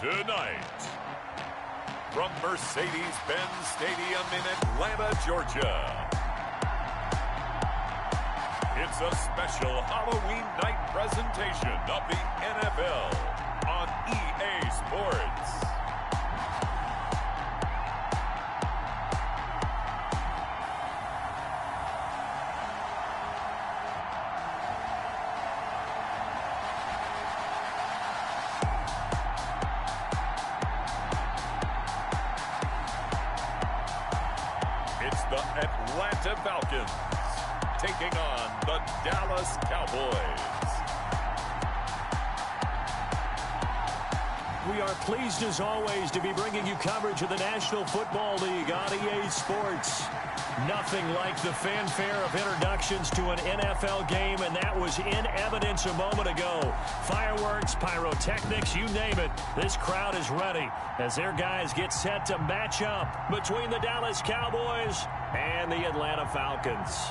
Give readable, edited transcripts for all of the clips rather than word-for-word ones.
Tonight, from Mercedes-Benz Stadium in Atlanta, Georgia, it's a special Halloween night presentation of the NFL on EA Sports. It's the Atlanta Falcons taking on the Dallas Cowboys. We are pleased as always to be bringing you coverage of the National Football League on EA Sports. Nothing like the fanfare of introductions to an NFL game, and that was in evidence a moment ago. Fireworks, pyrotechnics, you name it. This crowd is ready as their guys get set to match up between the Dallas Cowboys and the Atlanta Falcons.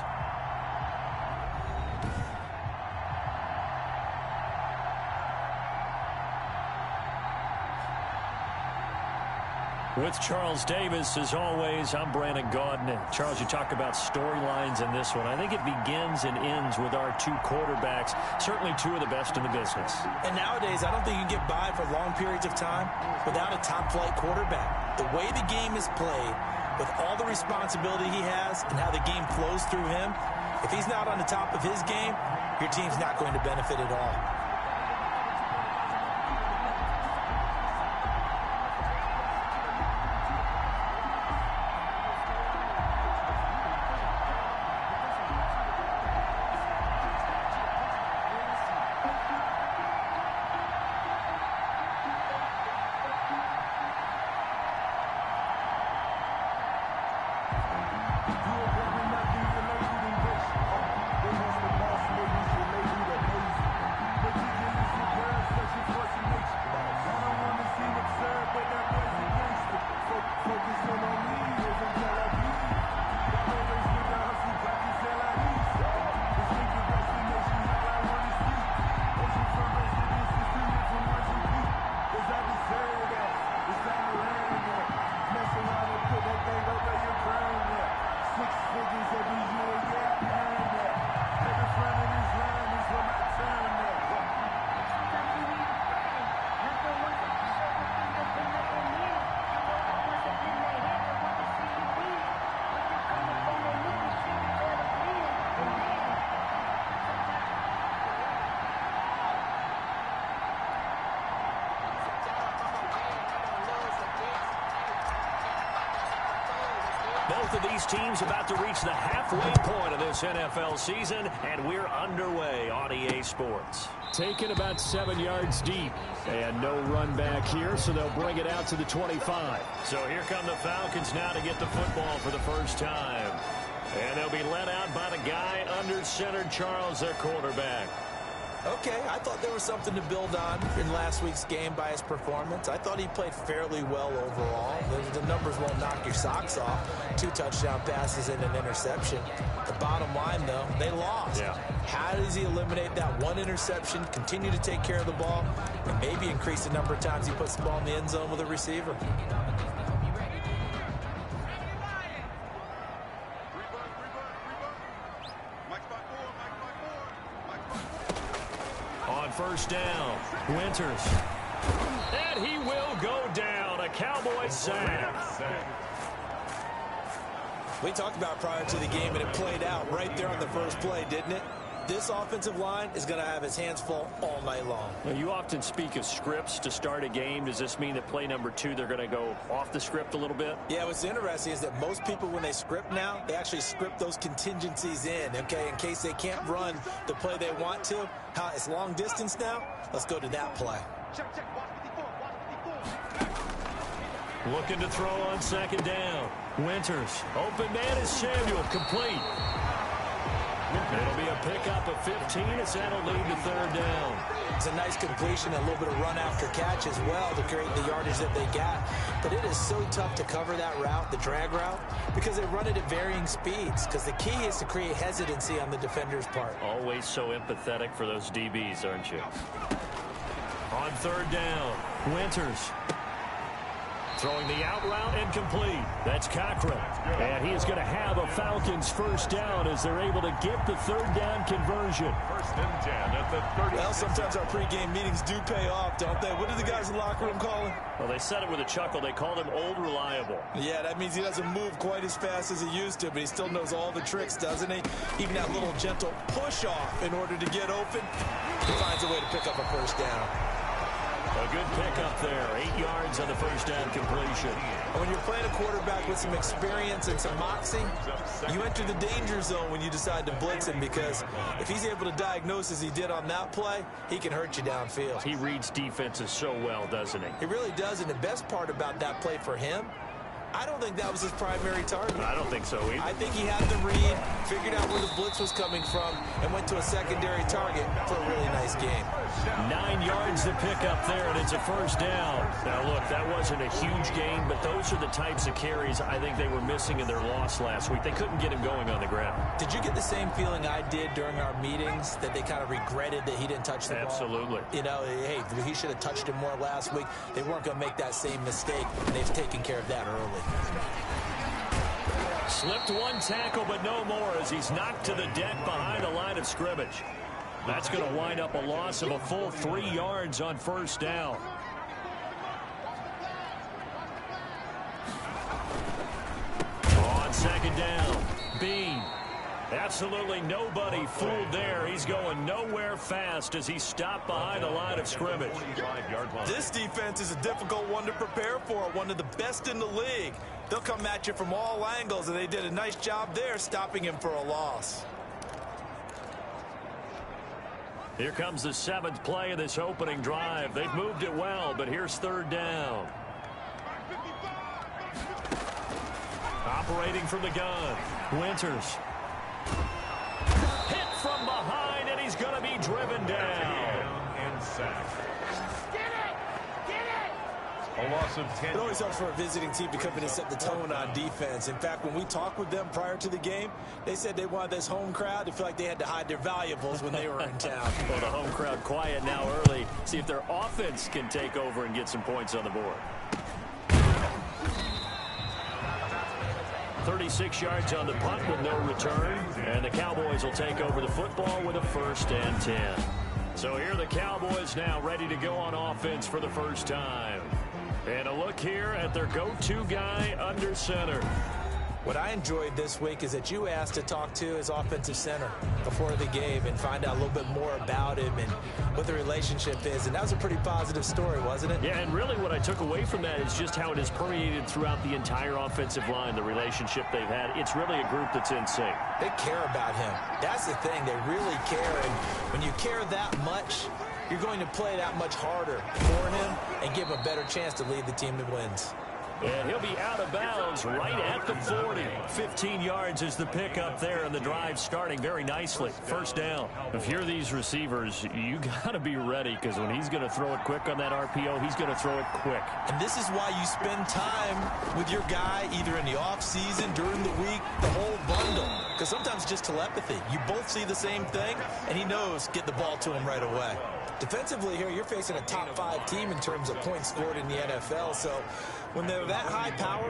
With Charles Davis, as always, I'm Brandon Gaudin. Charles, you talk about storylines in this one. I think it begins and ends with our two quarterbacks, certainly two of the best in the business. And nowadays, I don't think you can get by for long periods of time without a top-flight quarterback. The way the game is played, with all the responsibility he has and how the game flows through him, if he's not on the top of his game, your team's not going to benefit at all. Both of these teams about to reach the halfway point of this NFL season, and we're underway on EA Sports. Taken about 7 yards deep, and no run back here, so they'll bring it out to the 25. So here come the Falcons now to get the football for the first time. And they'll be led out by the guy under center, Charles, their quarterback. Okay, I thought there was something to build on in last week's game by his performance. I thought he played fairly well overall. The numbers won't knock your socks off. 2 touchdown passes and an interception. The bottom line, though, they lost. Yeah. How does he eliminate that one interception, continue to take care of the ball, and maybe increase the number of times he puts the ball in the end zone with a receiver? First down, Winters. And he will go down. A Cowboy sack. We talked about prior to the game, and it played out right there on the first play, didn't it? This offensive line is going to have his hands full all night long. Well, you often speak of scripts to start a game. Does this mean that play number 2, they're going to go off the script a little bit? Yeah, what's interesting is that most people, when they script now, they actually script those contingencies in, okay, in case they can't run the play they want to. It's long distance now. Let's go to that play. Looking to throw on second down. Winters. Open man is Samuel. Complete. It'll be a pickup of 15 as that'll lead to third down. It's a nice completion, a little bit of run after catch as well to create the yardage that they got. But it is so tough to cover that route, the drag route, because they run it at varying speeds. Because the key is to create hesitancy on the defender's part. Always so empathetic for those DBs, aren't you? On third down, Winters. Throwing the out route and complete. That's Cochran. And he is going to have a Falcons first down as they're able to get the third down conversion. 1st and 10 at the 30. Well, sometimes our pregame meetings do pay off, don't they? What do the guys in the locker room call him? Well, they said it with a chuckle. They called him Old Reliable. Yeah, that means he doesn't move quite as fast as he used to, but he still knows all the tricks, doesn't he? Even that little gentle push-off in order to get open, he finds a way to pick up a first down. A good pickup there. 8 yards on the first down completion. And when you're playing a quarterback with some experience and some moxie, you enter the danger zone when you decide to blitz him, because if he's able to diagnose as he did on that play, he can hurt you downfield. He reads defenses so well, doesn't he? He really does, and the best part about that play for him, I don't think that was his primary target. I don't think so either. I think he had the read, figured out where the blitz was coming from, and went to a secondary target for a really nice game. 9 yards to pick up there, and it's a first down. Now, look, that wasn't a huge gain, but those are the types of carries I think they were missing in their loss last week. They couldn't get him going on the ground. Did you get the same feeling I did during our meetings, that they kind of regretted that he didn't touch the ball? Absolutely. You know, hey, he should have touched him more last week. They weren't going to make that same mistake, and they've taken care of that early. Slipped one tackle, but no more, as he's knocked to the deck behind the line of scrimmage. That's going to wind up a loss of a full 3 yards on first down. On second down, Bean. Absolutely nobody fooled there. He's going nowhere fast as he stopped behind the line of scrimmage. This defense is a difficult one to prepare for, one of the best in the league. They'll come at you from all angles, and they did a nice job there stopping him for a loss. Here comes the 7th play of this opening drive. They've moved it well, but here's third down. Operating from the gun, Winters. Hit from behind, and he's going to be driven down. And sacked. A loss of 10. It always helps for a visiting team to come in and set the tone on defense. In fact, when we talked with them prior to the game, they said they wanted this home crowd to feel like they had to hide their valuables when they were in town. Well, the home crowd quiet now early. See if their offense can take over and get some points on the board. 36 yards on the punt with no return. And the Cowboys will take over the football with a 1st and 10. So here are the Cowboys now ready to go on offense for the first time. And a look here at their go-to guy under center. What I enjoyed this week is that you asked to talk to his offensive center before the game and find out a little bit more about him and what the relationship is. And that was a pretty positive story, wasn't it? Yeah, and really what I took away from that is just how it has permeated throughout the entire offensive line, the relationship they've had. It's really a group that's in sync. They care about him. That's the thing. They really care. And when you care that much, you're going to play that much harder for him and give him a better chance to lead the team that wins. And he'll be out of bounds right at the 40. 15 yards is the pickup there, and the drive starting very nicely. First down. If you're these receivers, you got to be ready, because when he's going to throw it quick on that RPO, he's going to throw it quick. And this is why you spend time with your guy either in the offseason, during the week, the whole bundle. Because sometimes just telepathy. You both see the same thing, and he knows get the ball to him right away. Defensively here, you're facing a top 5 team in terms of points scored in the NFL, so when they're that high power,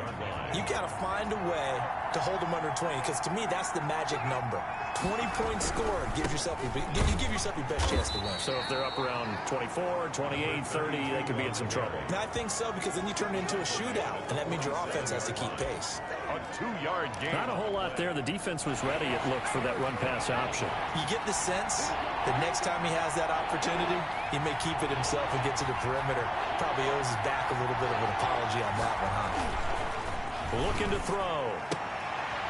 you got to find a way to hold them under 20, because to me, that's the magic number. 20 points scored gives yourself you give yourself your best chance to win. So if they're up around 24, 28, 30, they could be in some trouble. And I think so, because then you turn it into a shootout, and that means your offense has to keep pace. A 2-yard gain. Not a whole lot there. The defense was ready, it looked, for that run-pass option. You get the sense that next time he has that opportunity, he may keep it himself and get to the perimeter. Probably owes his back a little bit of an apology on that one, huh? Looking to throw.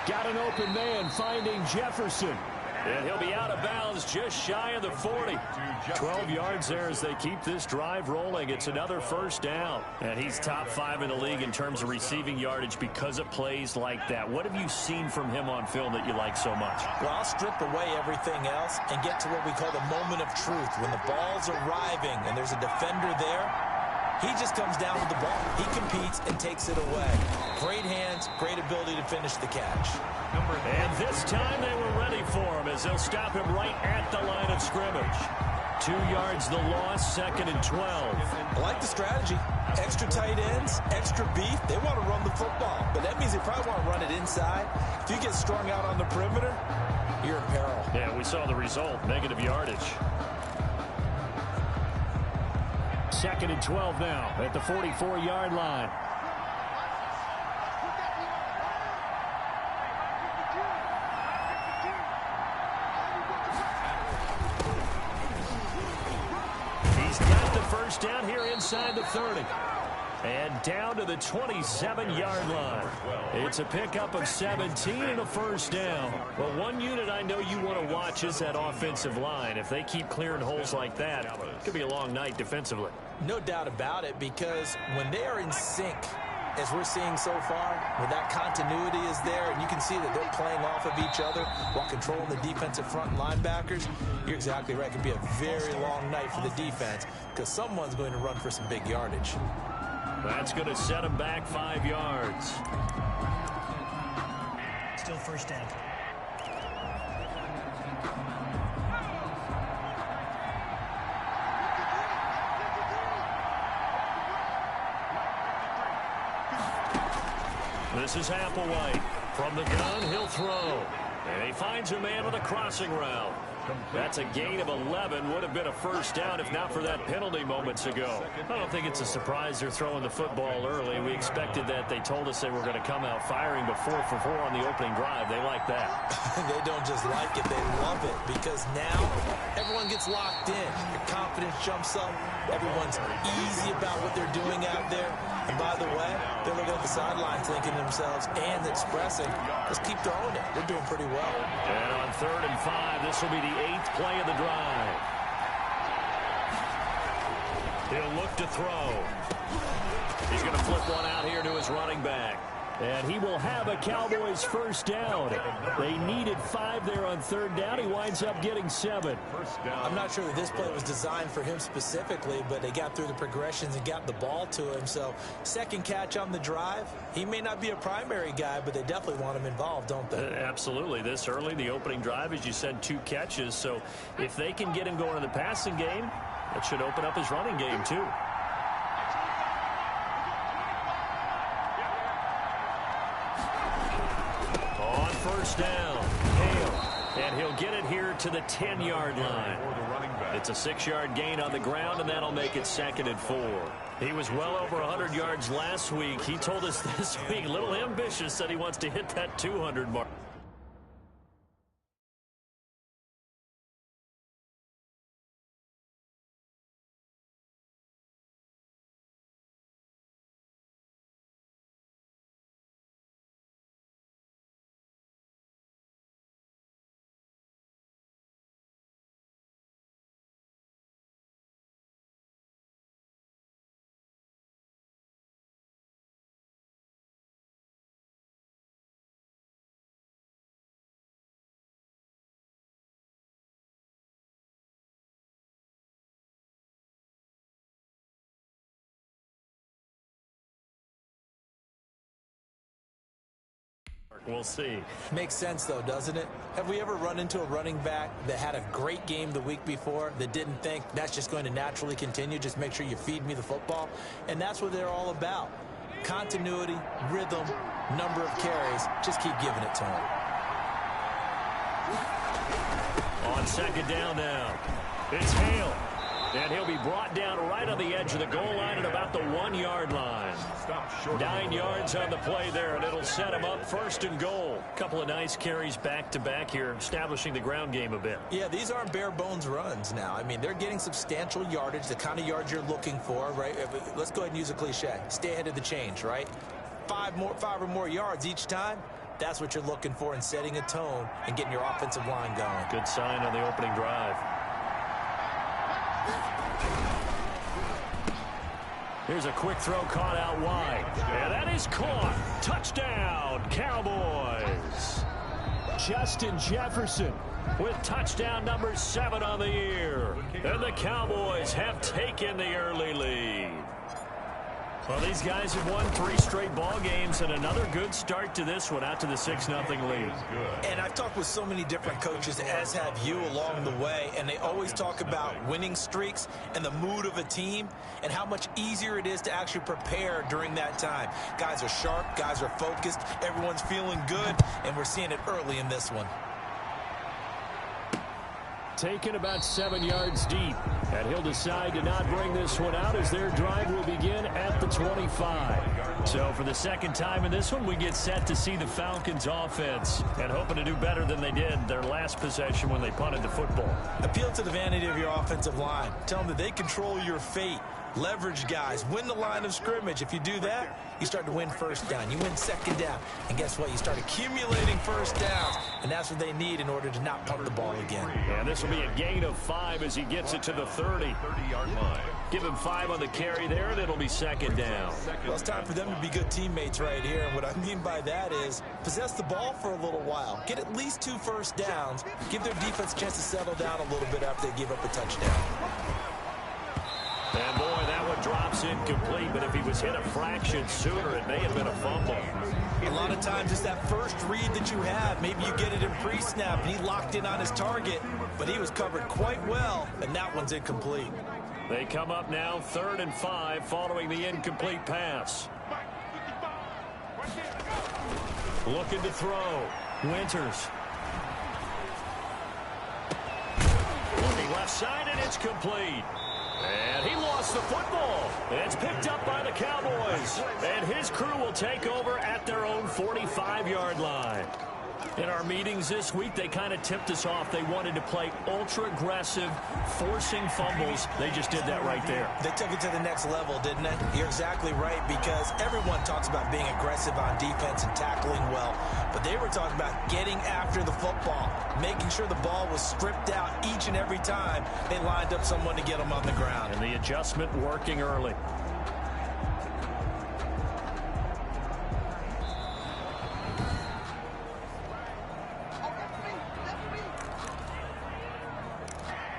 Got an open man, finding Jefferson. And he'll be out of bounds just shy of the 40. 12 yards there as they keep this drive rolling. It's another first down. And he's top 5 in the league in terms of receiving yardage because of plays like that. What have you seen from him on film that you like so much? Well, I'll strip away everything else and get to what we call the moment of truth. When the ball's arriving and there's a defender there, he just comes down with the ball. He competes and takes it away. Great hands, great ability to finish the catch. And this time they were ready for him as they'll stop him right at the line of scrimmage. 2 yards the loss, 2nd and 12. I like the strategy. Extra tight ends, extra beef. They want to run the football, but that means they probably want to run it inside. If you get strung out on the perimeter, you're in peril. Yeah, we saw the result, negative yardage. 2nd and 12 now at the 44-yard line. He's got the first down here inside the 30. And down to the 27-yard line. It's a pickup of 17 and a first down. Well, one unit I know you want to watch is that offensive line. If they keep clearing holes like that, it could be a long night defensively. No doubt about it, because when they are in sync, as we're seeing so far, when that continuity is there, and you can see that they're playing off of each other while controlling the defensive front and linebackers, you're exactly right. It could be a very long night for the defense because someone's going to run for some big yardage. That's going to set them back 5 yards. Still first down. This is Applewhite. From the gun, he'll throw. And he finds a man on a crossing route. That's a gain of 11. Would have been a first down if not for that penalty moments ago. I don't think it's a surprise they're throwing the football early. We expected that. They told us they were going to come out firing, but 4 for 4 on the opening drive. They like that. They don't just like it, they love it, because now everyone gets locked in. Your confidence jumps up. Everyone's easy about what they're doing out there. And by the way, they're looking at the sidelines thinking to themselves and expressing, just keep throwing it. They're doing pretty well. And on 3rd and 5, this will be the 8th play of the drive. He'll look to throw. He's going to flip one out here to his running back. And he will have a Cowboys first down. They needed 5 there on 3rd down. He winds up getting 7. I'm not sure that this play was designed for him specifically, but they got through the progressions and got the ball to him. So, second catch on the drive. He may not be a primary guy, but they definitely want him involved, don't they? Absolutely. This early, the opening drive, as you said, 2 catches. So, if they can get him going in the passing game, that should open up his running game, too. First down, Hale, and he'll get it here to the 10-yard line. It's a 6-yard gain on the ground, and that'll make it 2nd and 4. He was well over 100 yards last week. He told us this week, a little ambitious, said he wants to hit that 200 mark. We'll see. Makes sense, though, doesn't it? Have we ever run into a running back that had a great game the week before that didn't think that's just going to naturally continue? Just make sure you feed me the football. And that's what they're all about. Continuity, rhythm, number of carries. Just keep giving it to him. On 2nd down now, it's Hale. And he'll be brought down right on the edge of the goal line at about the 1-yard line. 9 yards on the play there, and it'll set him up 1st and goal. Couple of nice carries back-to-back here, establishing the ground game a bit. Yeah, these aren't bare-bones runs now. I mean, they're getting substantial yardage, the kind of yards you're looking for, right? Let's go ahead and use a cliche. Stay ahead of the change, right? 5 or more yards each time. That's what you're looking for in setting a tone and getting your offensive line going. Good sign on the opening drive. Here's a quick throw caught out wide. And that is caught. Touchdown, Cowboys. Justin Jefferson with touchdown number 7 on the year. And the Cowboys have taken the early lead. Well, these guys have won 3 straight ball games and another good start to this one out to the 6-0 lead. And I've talked with so many different coaches, as have you, along the way, and they always talk about winning streaks and the mood of a team and how much easier it is to actually prepare during that time. Guys are sharp, guys are focused, everyone's feeling good, and we're seeing it early in this one. Taken about 7 yards deep, and he'll decide to not bring this one out as their drive will begin at the 25. So for the second time in this one, we get set to see the Falcons offense and hoping to do better than they did their last possession when they punted the football. Appeal to the vanity of your offensive line. Tell them that they control your fate. Leverage guys. Win the line of scrimmage. If you do that, you start to win first down. You win second down. And guess what? You start accumulating first downs. And that's what they need in order to not punt the ball again. And this will be a gain of 5 as he gets it to the 30-yard line. Give him 5 on the carry there, and it'll be second down. Well, it's time for them to be good teammates right here. And what I mean by that is possess the ball for a little while. Get at least 2 first downs. Give their defense a chance to settle down a little bit after they give up a touchdown. And boy, that one drops incomplete, but if he was hit a fraction sooner, it may have been a fumble. A lot of times it's that first read that you have. Maybe you get it in pre-snap, and he locked in on his target, but he was covered quite well, and that one's incomplete. They come up now 3rd and 5 following the incomplete pass. Looking to throw. Winters. Looking left side, and it's complete. And he lost the football. It's picked up by the Cowboys. And his crew will take over at their own 45-yard line. In our meetings this week, they kind of tipped us off. They wanted to play ultra-aggressive, forcing fumbles. They just did that right there. They took it to the next level, didn't they? You're exactly right, because everyone talks about being aggressive on defense and tackling well. But they were talking about getting after the football, making sure the ball was stripped out each and every time they lined up someone to get them on the ground. And the adjustment working early.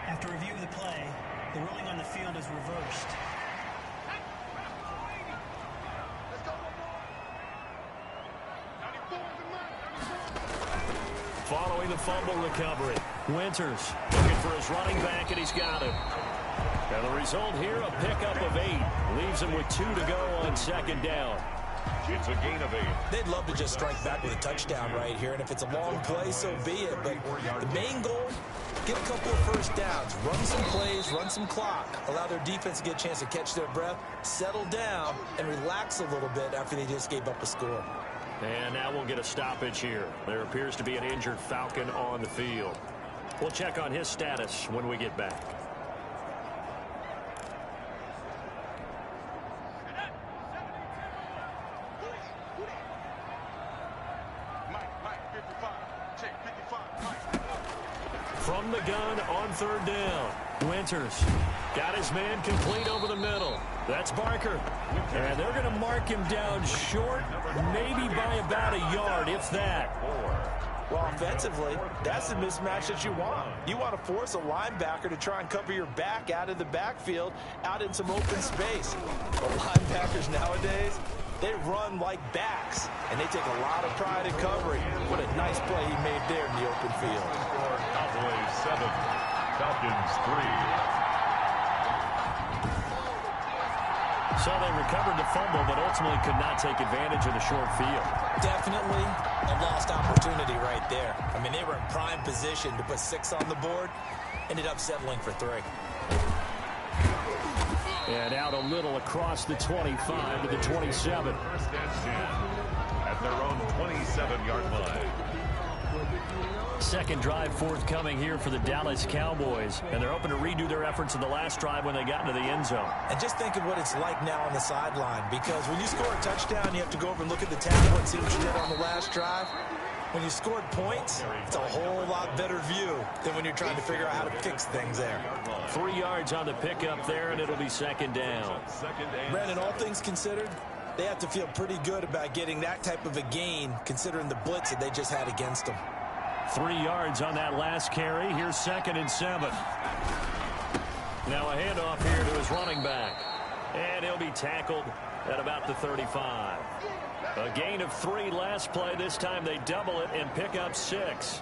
After review of the play, the ruling on the field is reversed. Following the fumble recovery, Winters looking for his running back, and he's got him. And the result here, a pickup of 8. Leaves him with 2 to go on second down. It's a gain of 8. They'd love to just strike back with a touchdown right here, and if it's a long play, so be it. But the main goal, get a couple of first downs, run some plays, run some clock, allow their defense to get a chance to catch their breath, settle down, and relax a little bit after they just gave up a score. And now we'll get a stoppage here. There appears to be an injured Falcon on the field. We'll check on his status when we get back. From the gun on 3rd down, Winters got his man complete over the middle. That's Barker. And they're going to mark him down short, maybe by about a yard, if that. Well, offensively, that's the mismatch that you want. You want to force a linebacker to try and cover your back out of the backfield, out in some open space. But linebackers nowadays, they run like backs, and they take a lot of pride in covering. What a nice play he made there in the open field. Cowboys 7, Falcons 3. So they recovered the fumble, but ultimately could not take advantage of the short field. Definitely a lost opportunity right there. I mean, they were in prime position to put 6 on the board, ended up settling for 3. And out a little across the 25 to the 27. First and 10 at their own 27-yard line. Second drive forthcoming here for the Dallas Cowboys. And they're hoping to redo their efforts in the last drive when they got into the end zone. And just think of what it's like now on the sideline, because when you score a touchdown, you have to go over and look at the tablet and see what you did on the last drive. When you scored points, it's a whole lot better view than when you're trying to figure out how to fix things there. 3 yards on the pickup there, and it'll be second down. Brandon, all things considered, they have to feel pretty good about getting that type of a gain, considering the blitz that they just had against them. 3 yards on that last carry. Here's 2nd and 7. Now a handoff here to his running back. And he'll be tackled at about the 35. A gain of 3 last play. This time they double it and pick up 6.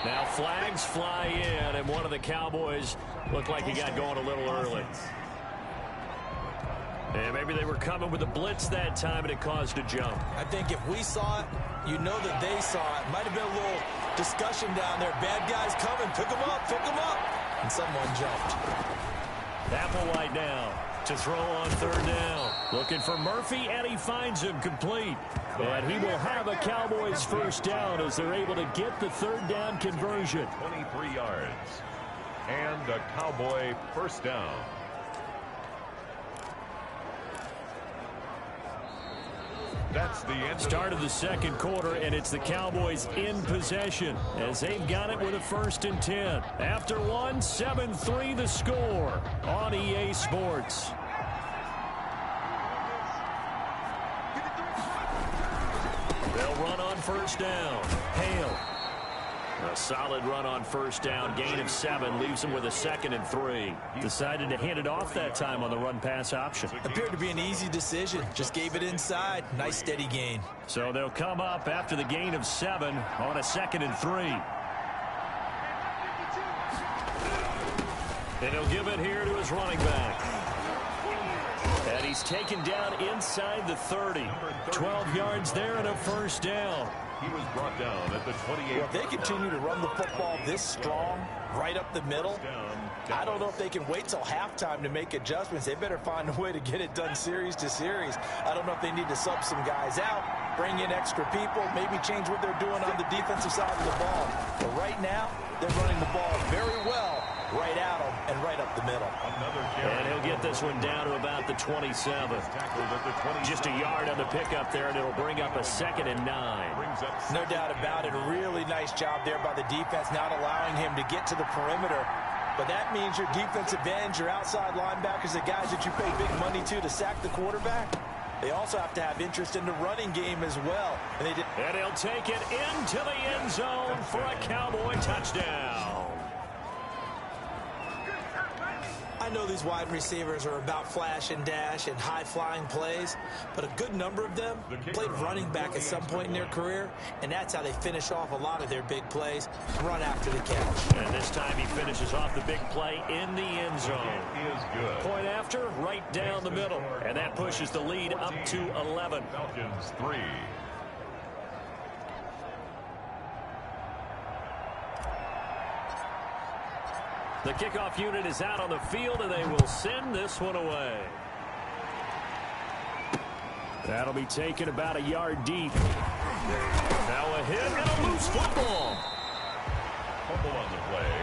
Now flags fly in, and one of the Cowboys looked like he got going a little early. And maybe they were coming with a blitz that time, and it caused a jump. I think if we saw it, you know that they saw it. Might have been a little discussion down there. Bad guys coming. Pick them up. Pick them up. And someone jumped. Applewhite now to throw on 3rd down. Looking for Murphy, and he finds him complete. And he will have a Cowboys 1st down as they're able to get the 3rd down conversion. 23 yards. And a Cowboy 1st down. That's the end. Start of the 2nd quarter, and it's the Cowboys in possession as they've got it with a 1st and 10. After 1, 7-3 the score on EA Sports. They'll run on 1st down. Hale. A solid run on 1st down. Gain of 7 leaves him with a 2nd and 3. Decided to hand it off that time on the run-pass option. Appeared to be an easy decision. Just gave it inside. Nice steady gain. So they'll come up after the gain of 7 on a 2nd and 3. And he'll give it here to his running back. And he's taken down inside the 30. 12 yards there and a 1st down. He was brought down at the 28. Well, if they continue to run the football this strong, right up the middle, I don't know if they can wait till halftime to make adjustments. They better find a way to get it done series to series. I don't know if they need to sub some guys out, bring in extra people, maybe change what they're doing on the defensive side of the ball. But right now, they're running the ball very well right at them and right up the middle. And he'll get this one down to about the 27. Just a yard on the pickup there, and it'll bring up a 2nd and 9. No doubt about it. A really nice job there by the defense, not allowing him to get to the perimeter. But that means your defensive ends, your outside linebackers, the guys that you pay big money to sack the quarterback, they also have to have interest in the running game as well. And they did. And he'll take it into the end zone for a Cowboy touchdown. I know these wide receivers are about flash and dash and high-flying plays, but a good number of them played running back at some point in their career, and that's how they finish off a lot of their big plays, run after the catch. And this time he finishes off the big play in the end zone. Point after, right down the middle, and that pushes the lead up to 11. Falcons 3. The kickoff unit is out on the field, and they will send this one away. That'll be taken about a yard deep. Now a hit and a loose football. Fumble on the play.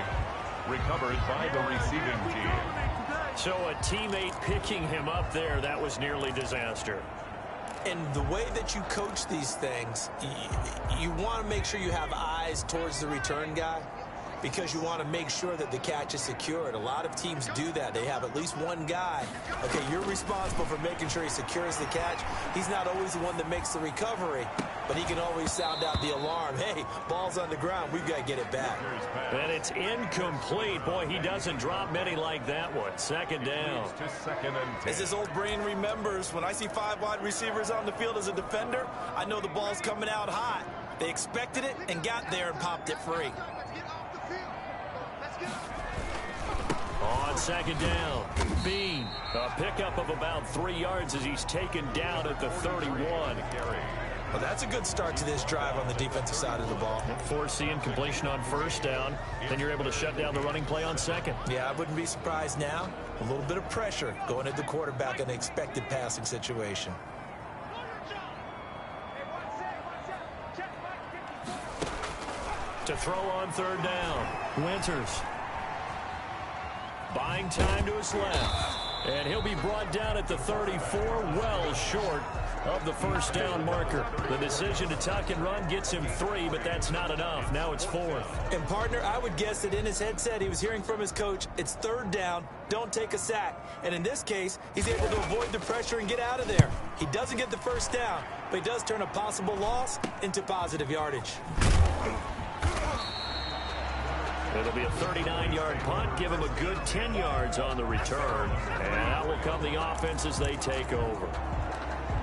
Recovered by the receiving team. So a teammate picking him up there, that was nearly disaster. And the way that you coach these things, you want to make sure you have eyes towards the return guy, because you want to make sure that the catch is secured. A lot of teams do that. They have at least one guy. Okay, you're responsible for making sure he secures the catch. He's not always the one that makes the recovery, but he can always sound out the alarm. Hey, ball's on the ground. We've got to get it back. And it's incomplete. Boy, he doesn't drop many like that one. 2nd down. As his old brain remembers, when I see 5 wide receivers on the field as a defender, I know the ball's coming out hot. They expected it and got there and popped it free. On 2nd down, Bean, a pickup of about 3 yards as he's taken down at the 31. Well, that's a good start to this drive on the defensive side of the ball. Forcing completion on 1st down, then you're able to shut down the running play on 2nd. Yeah, I wouldn't be surprised now. A little bit of pressure going at the quarterback in an expected passing situation. To throw on 3rd down, Winters. Buying time to his left. And he'll be brought down at the 34, well short of the first down marker. The decision to tuck and run gets him 3, but that's not enough. Now it's 4th. And, partner, I would guess that in his headset he was hearing from his coach, it's 3rd down, don't take a sack. And in this case, he's able to avoid the pressure and get out of there. He doesn't get the first down, but he does turn a possible loss into positive yardage. It'll be a 39-yard punt. Give him a good 10 yards on the return. And out will come the offense as they take over.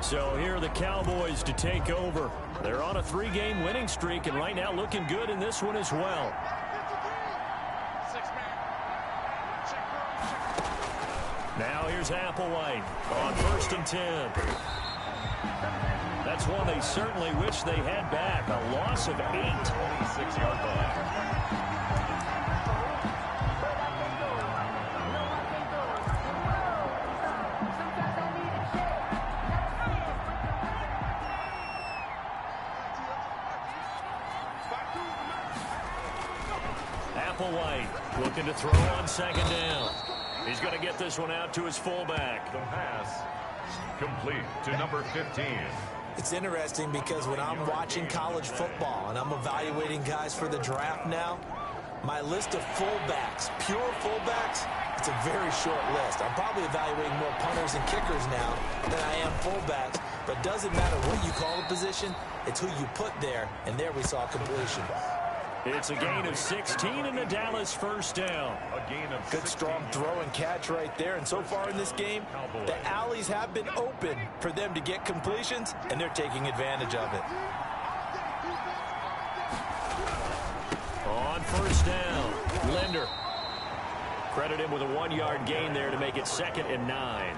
So here are the Cowboys to take over. They're on a 3-game winning streak, and right now looking good in this one as well. Now here's Applewhite on 1st and 10. That's one they certainly wish they had back. A loss of 8. 26-yard line. Applewhite looking to throw on 2nd down. He's going to get this one out to his fullback. The pass complete to number 15. It's interesting because when I'm watching college football and I'm evaluating guys for the draft now, my list of fullbacks, pure fullbacks, it's a very short list. I'm probably evaluating more punters and kickers now than I am fullbacks, but it doesn't matter what you call the position, it's who you put there, and there we saw completion. It's a gain of 16 and the Dallas first down. A gain of Good strong throw and catch right there. And so far in this game, the alleys have been open for them to get completions, and they're taking advantage of it. On 1st down, Linder. Credit him with a 1-yard gain there to make it 2nd and 9.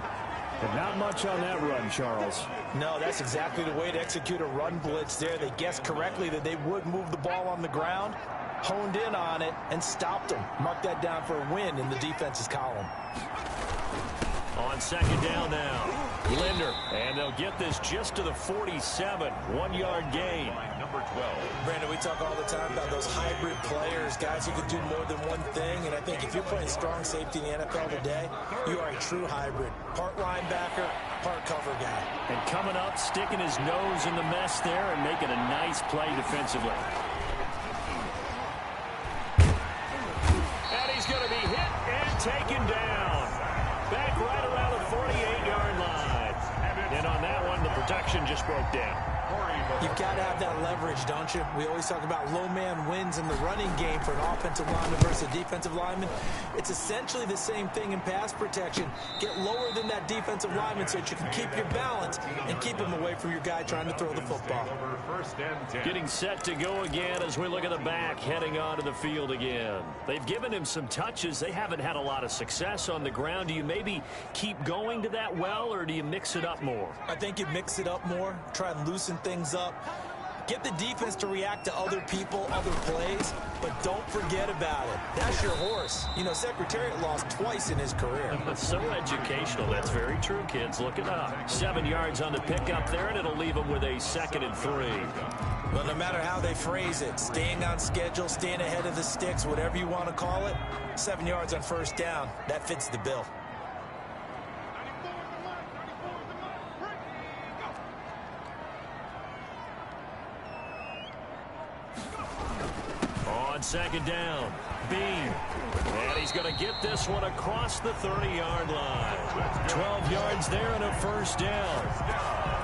But not much on that run, Charles. No, that's exactly the way to execute a run blitz there. They guessed correctly that they would move the ball on the ground, honed in on it, and stopped them. Mark that down for a win in the defense's column. On 2nd down now, Linder. And they'll get this just to the 47, 1-yard gain. number 12. Brandon, we talk all the time about those hybrid players, guys who can do more than one thing. And I think if you're playing strong safety in the NFL today, you are a true hybrid. Part linebacker, part cover guy. And coming up, sticking his nose in the mess there and making a nice play defensively. And he's going to be hit and taken down. Back right around the 48-yard line. And on that one, the protection just broke down. You've got to have that leverage, don't you? We always talk about low man wins in the running game for an offensive lineman versus a defensive lineman. It's essentially the same thing in pass protection. Get lower than that defensive lineman so that you can keep your balance and keep him away from your guy trying to throw the football. Getting set to go again as we look at the back heading onto the field again. They've given him some touches. They haven't had a lot of success on the ground. Do you maybe keep going to that well, or do you mix it up more? I think you mix it up more, try and loosen things up. Get the defense to react to other people, other plays, but don't forget about it. That's your horse. You know, Secretariat lost twice in his career. That's so educational. That's very true, kids. Look it up. 7 yards on the pickup there, and it'll leave them with a 2nd and 3. Well, no matter how they phrase it, staying on schedule, staying ahead of the sticks, whatever you want to call it, 7 yards on first down, that fits the bill. On 2nd down, Bean. And he's going to get this one across the 30-yard line. 12 yards there and a first down.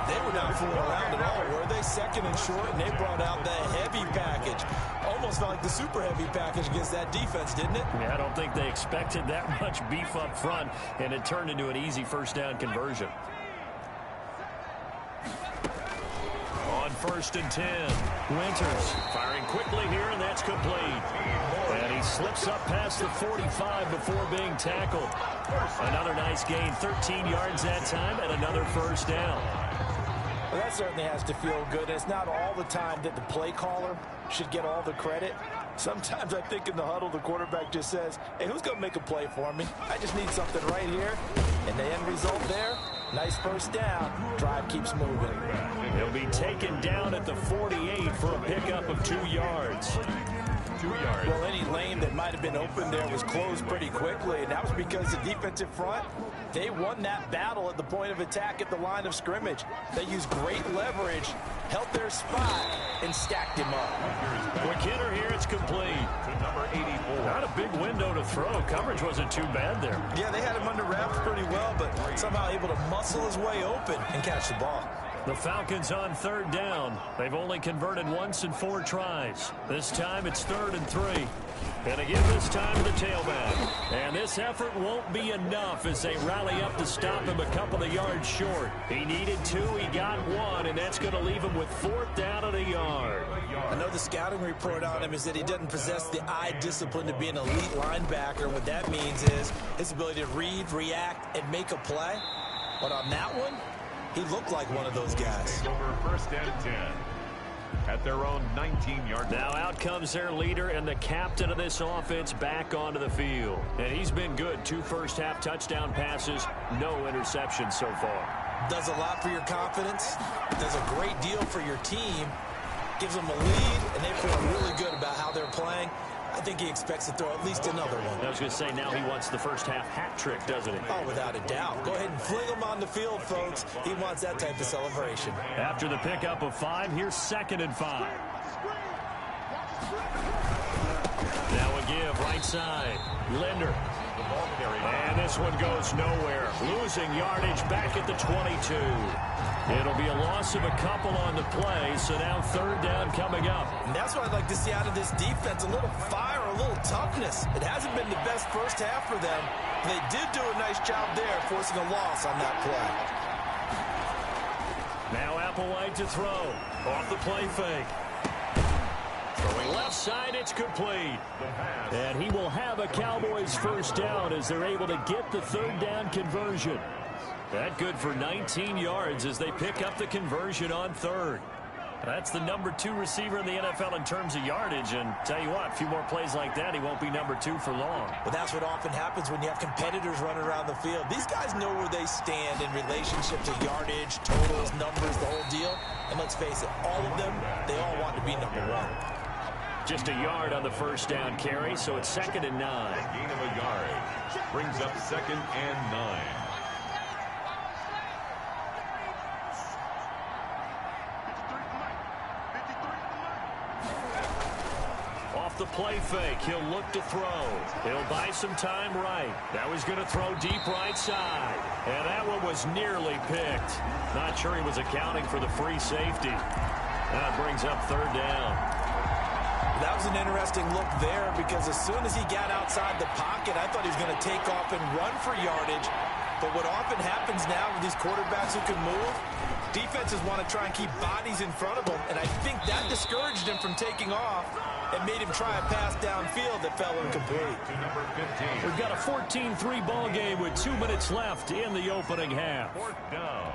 They were not fooling around at all, were they? 2nd and short, and they brought out the heavy package. Almost felt like the super heavy package against that defense, didn't it? Yeah, I don't think they expected that much beef up front, and it turned into an easy first down conversion. On 1st and 10, Winters firing quickly here, and that's complete. And he slips up past the 45 before being tackled. Another nice gain, 13 yards that time, and another first down. Well, that certainly has to feel good. It's not all the time that the play caller should get all the credit. Sometimes I think in the huddle, the quarterback just says, hey, who's going to make a play for me? I just need something right here. And the end result there, nice first down. Drive keeps moving. He'll be taken down at the 48 for a pickup of 2 yards. 2 yards. Well, any lane that might have been open there was closed pretty quickly, and that was because the defensive front, they won that battle at the point of attack at the line of scrimmage. They used great leverage, held their spot, and stacked him up. McKinnon here, it's complete. To number 84. Not a big window to throw. Coverage wasn't too bad there. Yeah, they had him under wraps pretty well, but somehow able to muscle his way open and catch the ball. The Falcons on 3rd down. They've only converted once in 4 tries. This time it's 3rd and 3. And again this time to the tailback. And this effort won't be enough as they rally up to stop him a couple of yards short. He needed 2, he got 1, and that's going to leave him with 4th down and a yard. I know the scouting report on him is that he doesn't possess the eye discipline to be an elite linebacker. What that means is his ability to read, react, and make a play. But on that one, he looked like one of those guys. Over 1st and 10 at their own 19-yard. Now out comes their leader and the captain of this offense back onto the field. And he's been good. 2 first-half touchdown passes, no interceptions so far. Does a lot for your confidence. Does a great deal for your team. Gives them a lead, and they feel really good about how they're playing. I think he expects to throw at least another one. I was going to say, now he wants the first-half hat trick, doesn't he? Oh, without a doubt. Go ahead and fling him on the field, folks. He wants that type of celebration. After the pickup of 5, here's 2nd and 5. Now a give, right side. Linder. And this one goes nowhere. Losing yardage back at the 22. It'll be a loss of a couple on the play, so now 3rd down coming up. And that's what I'd like to see out of this defense, a little fire, a little toughness. It hasn't been the best first half for them. They did do a nice job there, forcing a loss on that play. Now Applewhite to throw. Off the play fake. Throwing left side, it's complete. And he will have a Cowboys 1st down as they're able to get the 3rd down conversion. That good for 19 yards as they pick up the conversion on 3rd. That's the number 2 receiver in the NFL in terms of yardage. And tell you what, a few more plays like that, he won't be number 2 for long. But that's what often happens when you have competitors running around the field. These guys know where they stand in relationship to yardage, totals, numbers, the whole deal. And let's face it, all of them, they all want to be number 1. Just a yard on the 1st down carry, so it's 2nd and 9. Gain of a yard brings up 2nd and 9. Off the play fake, he'll look to throw. He'll buy some time right. Now he's going to throw deep right side. And that one was nearly picked. Not sure he was accounting for the free safety. That brings up 3rd down. That was an interesting look there because as soon as he got outside the pocket, I thought he was going to take off and run for yardage. But what often happens now with these quarterbacks who can move, defenses want to try and keep bodies in front of them. And I think that discouraged him from taking off and made him try a pass downfield that fell incomplete. To number 15. We've got a 14-3 ball game with 2 minutes left in the opening half. 4th down.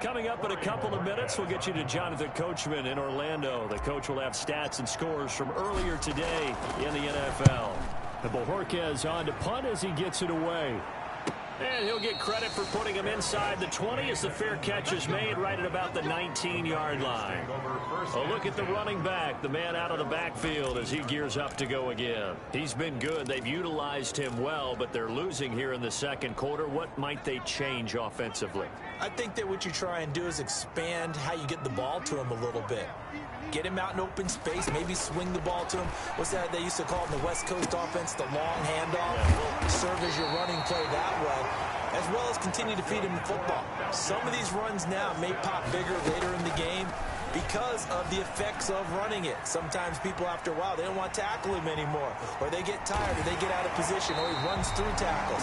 Coming up in a couple of minutes, we'll get you to Jonathan Coachman in Orlando. The coach will have stats and scores from earlier today in the NFL. And Bojorquez on to punt as he gets it away. And he'll get credit for putting him inside the 20 as the fair catch is made right at about the 19-yard line. A look at the running back, the man out of the backfield as he gears up to go again. He's been good. They've utilized him well, but they're losing here in the 2nd quarter. What might they change offensively? I think that what you try and do is expand how you get the ball to him a little bit. Get him out in open space, maybe swing the ball to him. What's that they used to call it in the West Coast offense, the long handoff? Serve as your running play that way, as well as continue to feed him the football. Some of these runs now may pop bigger later in the game because of the effects of running it. Sometimes people, after a while, they don't want to tackle him anymore, or they get tired, or they get out of position, or he runs through tackles.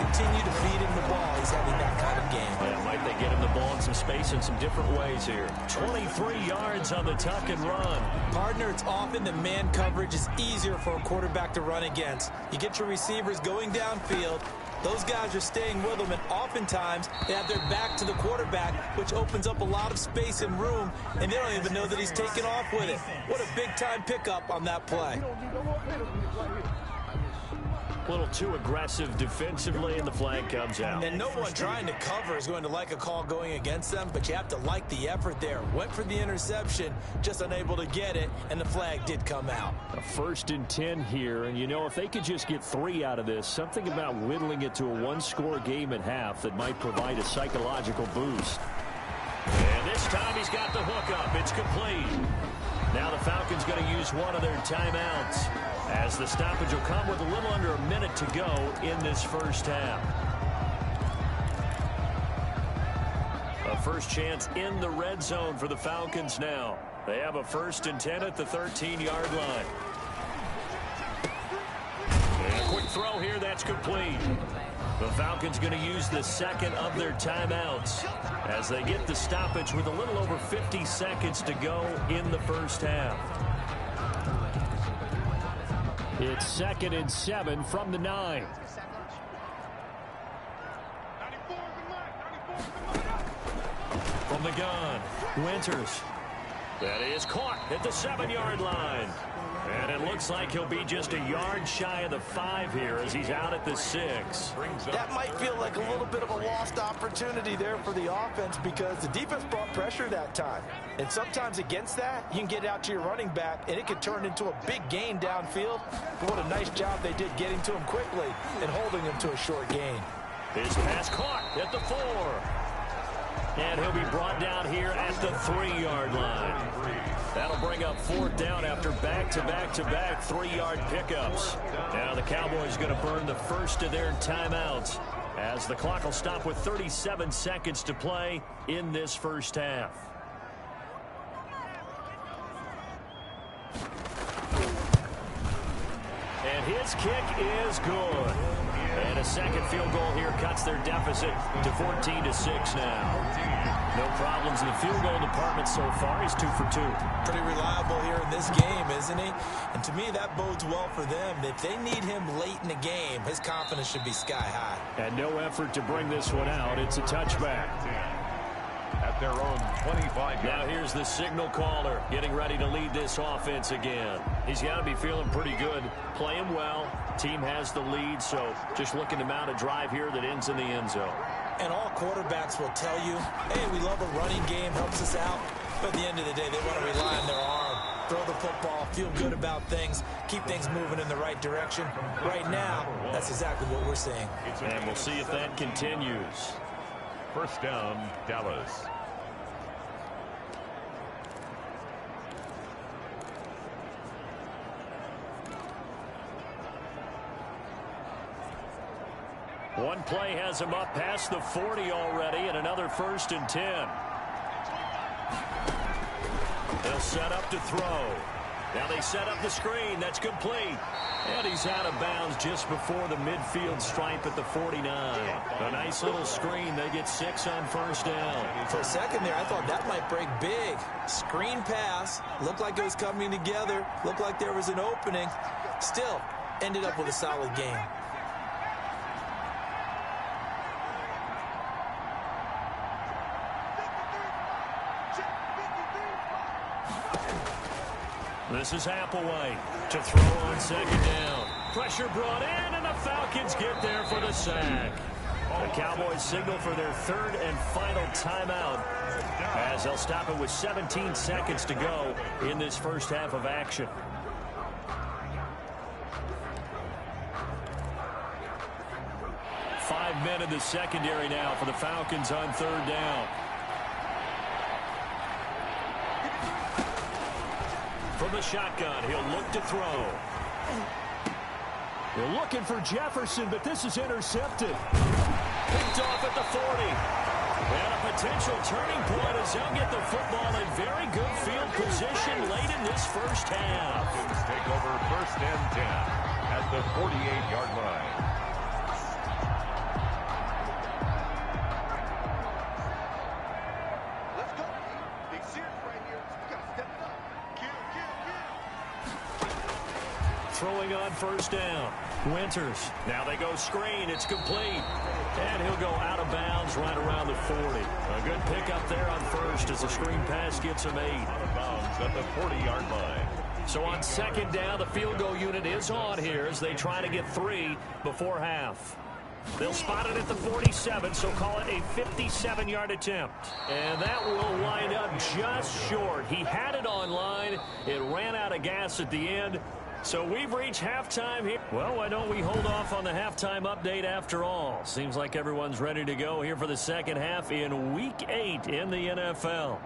Continue to feed him the ball. He's having that kind of game. Yeah, might they get him the ball in some space in some different ways here. 23 yards on the tuck and run. Partner, it's often that man coverage is easier for a quarterback to run against. You get your receivers going downfield. Those guys are staying with them, and oftentimes they have their back to the quarterback, which opens up a lot of space and room, and they don't even know that he's taken off with it. What a big-time pickup on that play. A little too aggressive defensively, and the flag comes out. And no one trying to cover is going to like a call going against them, but you have to like the effort there. Went for the interception, just unable to get it, and the flag did come out. A 1st and 10 here, and you know, if they could just get 3 out of this, something about whittling it to a 1-score game at half that might provide a psychological boost. And this time he's got the hook up. It's complete. Now the Falcons going to use one of their timeouts, as the stoppage will come with a little under a minute to go in this first half. A first chance in the red zone for the Falcons now. They have a 1st and 10 at the 13-yard line. And a quick throw here, that's complete. The Falcons going to use the 2nd of their timeouts as they get the stoppage with a little over 50 seconds to go in the first half. It's 2nd and 7 from the 9. From the gun, Winters. That is caught at the 7-yard line. And it looks like he'll be just a yard shy of the 5 here as he's out at the 6. That might feel like a little bit of a lost opportunity there for the offense because the defense brought pressure that time. And sometimes against that, you can get out to your running back, and it could turn into a big gain downfield. But what a nice job they did getting to him quickly and holding him to a short gain. His pass caught at the 4. And he'll be brought down here at the 3-yard line. That'll bring up 4th down after back-to-back-to-back 3-yard pickups. Now the Cowboys going to burn the first of their timeouts as the clock will stop with 37 seconds to play in this first half. And his kick is good. And a second field goal here cuts their deficit to 14-6 now. No problems in the field goal department so far. He's 2 for 2. Pretty reliable here in this game, isn't he? And to me, that bodes well for them. If they need him late in the game, his confidence should be sky high. And no effort to bring this one out. It's a touchback. At their own 25. Now here's the signal caller getting ready to lead this offense again. He's got to be feeling pretty good. Playing well. Team has the lead, so just looking to mount a drive here that ends in the end zone. And all quarterbacks will tell you, hey, we love a running game, helps us out. But at the end of the day, they want to rely on their arm. Throw the football, feel good about things, keep things moving in the right direction. Right now, that's exactly what we're seeing. And we'll see if that continues. First down, Dallas. One play has him up past the 40 already, and another 1st and 10. They'll set up to throw. Now they set up the screen. That's complete. And he's out of bounds just before the midfield stripe at the 49. A nice little screen. They get 6 on 1st down. For a second there, I thought that might break big. Screen pass. Looked like it was coming together. Looked like there was an opening. Still, ended up with a solid game. This is Applewhite to throw on 2nd down. Pressure brought in, and the Falcons get there for the sack. The Cowboys signal for their 3rd and final timeout as they'll stop it with 17 seconds to go in this first half of action. Five men in the secondary now for the Falcons on 3rd down. From the shotgun, he'll look to throw. They're looking for Jefferson, but this is intercepted. Picked off at the 40. And a potential turning point as they'll get the football in very good field position late in this first half. Falcons take over 1st and 10 at the 48-yard line. Throwing on 1st down. Winters. Now they go screen. It's complete. And he'll go out of bounds right around the 40. A good pickup there on 1st as the screen pass gets him 8. Out of bounds at the 40-yard line. So on second down, the field goal unit is on here as they try to get 3 before half. They'll spot it at the 47, so call it a 57-yard attempt. And that will wind up just short. He had it on line. It ran out of gas at the end. So we've reached halftime here. Well, why don't we hold off on the halftime update after all? Seems like everyone's ready to go here for the second half in Week 8 in the NFL.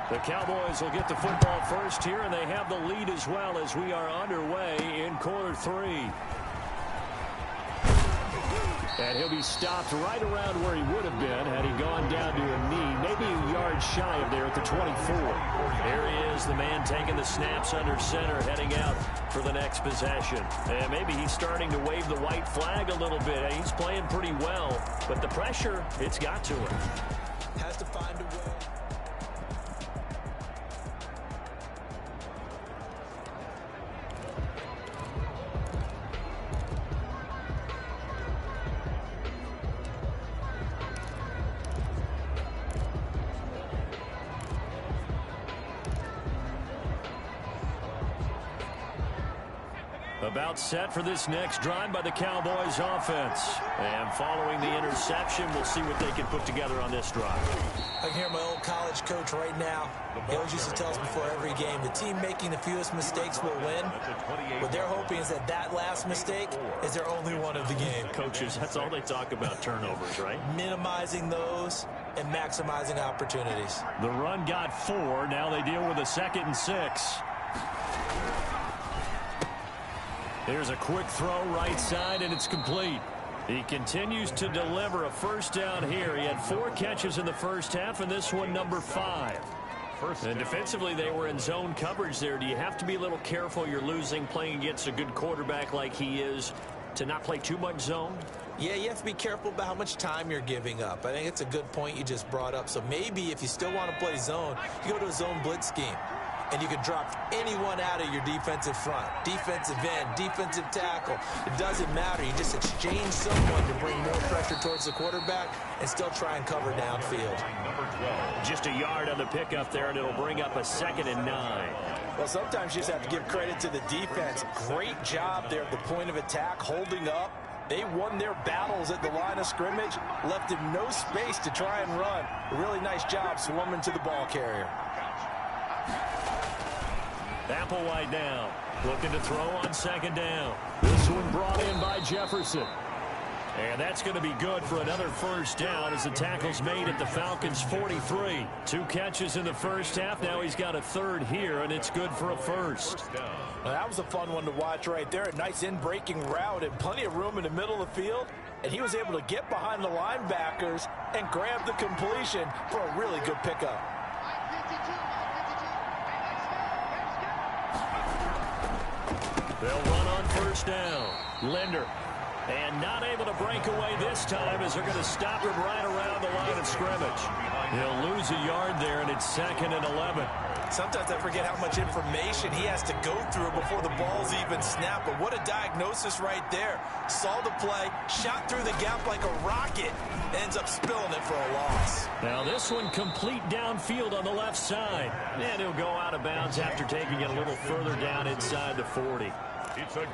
The Cowboys will get the football first here, and they have the lead as well as we are underway in quarter 3. And he'll be stopped right around where he would have been had he gone down to a knee, maybe a yard shy of there at the 24. There he is, the man taking the snaps under center, heading out for the next possession. And maybe he's starting to wave the white flag a little bit. He's playing pretty well, but the pressure, it's got to him. Has to find a way. About set for this next drive by the Cowboys offense. And following the interception, we'll see what they can put together on this drive. I can hear my old college coach right now. He always used to tell us before every game, the team making the fewest mistakes will win. What they're hoping is that that last mistake is their only one of the game. Coaches, that's all they talk about, turnovers, right? Minimizing those and maximizing opportunities. The run got 4. Now they deal with a 2nd and 6. There's a quick throw right side, and it's complete. He continues to deliver a first down here. He had 4 catches in the first half, and this one number 5. And defensively, they were in zone coverage there. Do you have to be a little careful? You're losing, playing against a good quarterback like he is, to not play too much zone? Yeah, you have to be careful about how much time you're giving up. I think it's a good point you just brought up. So maybe if you still want to play zone, you go to a zone blitz scheme. And you can drop anyone out of your defensive front. Defensive end, defensive tackle. It doesn't matter. You just exchange someone to bring more pressure towards the quarterback and still try and cover downfield. Just a yard on the pickup there, and it'll bring up a 2nd and 9. Well, sometimes you just have to give credit to the defense. Great job there at the point of attack, holding up. They won their battles at the line of scrimmage, left him no space to try and run. A really nice job swarming to the ball carrier. Applewhite now, looking to throw on 2nd down. This one brought in by Jefferson. And that's going to be good for another first down as the tackle's made at the Falcons' 43. 2 catches in the first half. Now he's got a 3rd here, and it's good for a first. Well, that was a fun one to watch right there. A nice in-breaking route and plenty of room in the middle of the field. And he was able to get behind the linebackers and grab the completion for a really good pickup. They'll run on first down. Linder. And not able to break away this time as they're going to stop him right around the line of scrimmage. He'll lose a yard there, and it's 2nd and 11. Sometimes I forget how much information he has to go through before the ball's even snapped. But what a diagnosis right there. Saw the play, shot through the gap like a rocket, ends up spilling it for a loss. Now this one complete downfield on the left side. And he'll go out of bounds after taking it a little further down inside the 40.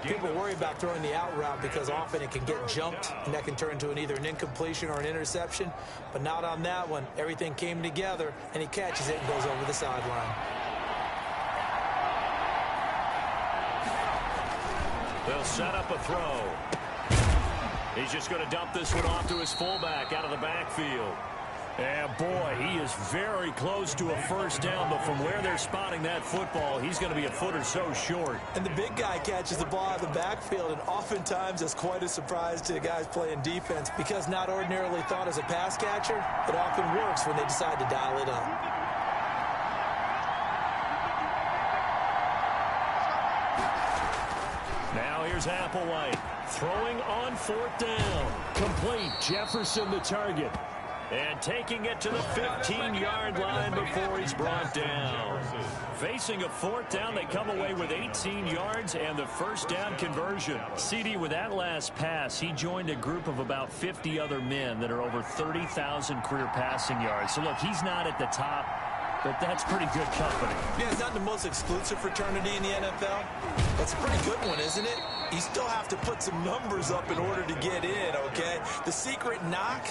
People worry about throwing the out route because often it can get jumped, and that can turn into either an incompletion or an interception. But not on that one. Everything came together, and he catches it and goes over the sideline. They'll set up a throw. He's just going to dump this one off to his fullback out of the backfield. And boy, he is very close to a first down, but from where they're spotting that football, he's going to be a foot or so short. And the big guy catches the ball out of the backfield, and oftentimes that's quite a surprise to the guys playing defense because not ordinarily thought as a pass catcher, it often works when they decide to dial it up. Now here's Applewhite throwing on 4th down. Complete. Jefferson the target. And taking it to the 15-yard line before he's brought down. Facing a 4th down, they come away with 18 yards and the first down conversion. CD, with that last pass, he joined a group of about 50 other men that are over 30,000 career passing yards. So, look, he's not at the top, but that's pretty good company. Yeah, it's not the most exclusive fraternity in the NFL. That's a pretty good one, isn't it? You still have to put some numbers up in order to get in, okay? The secret knock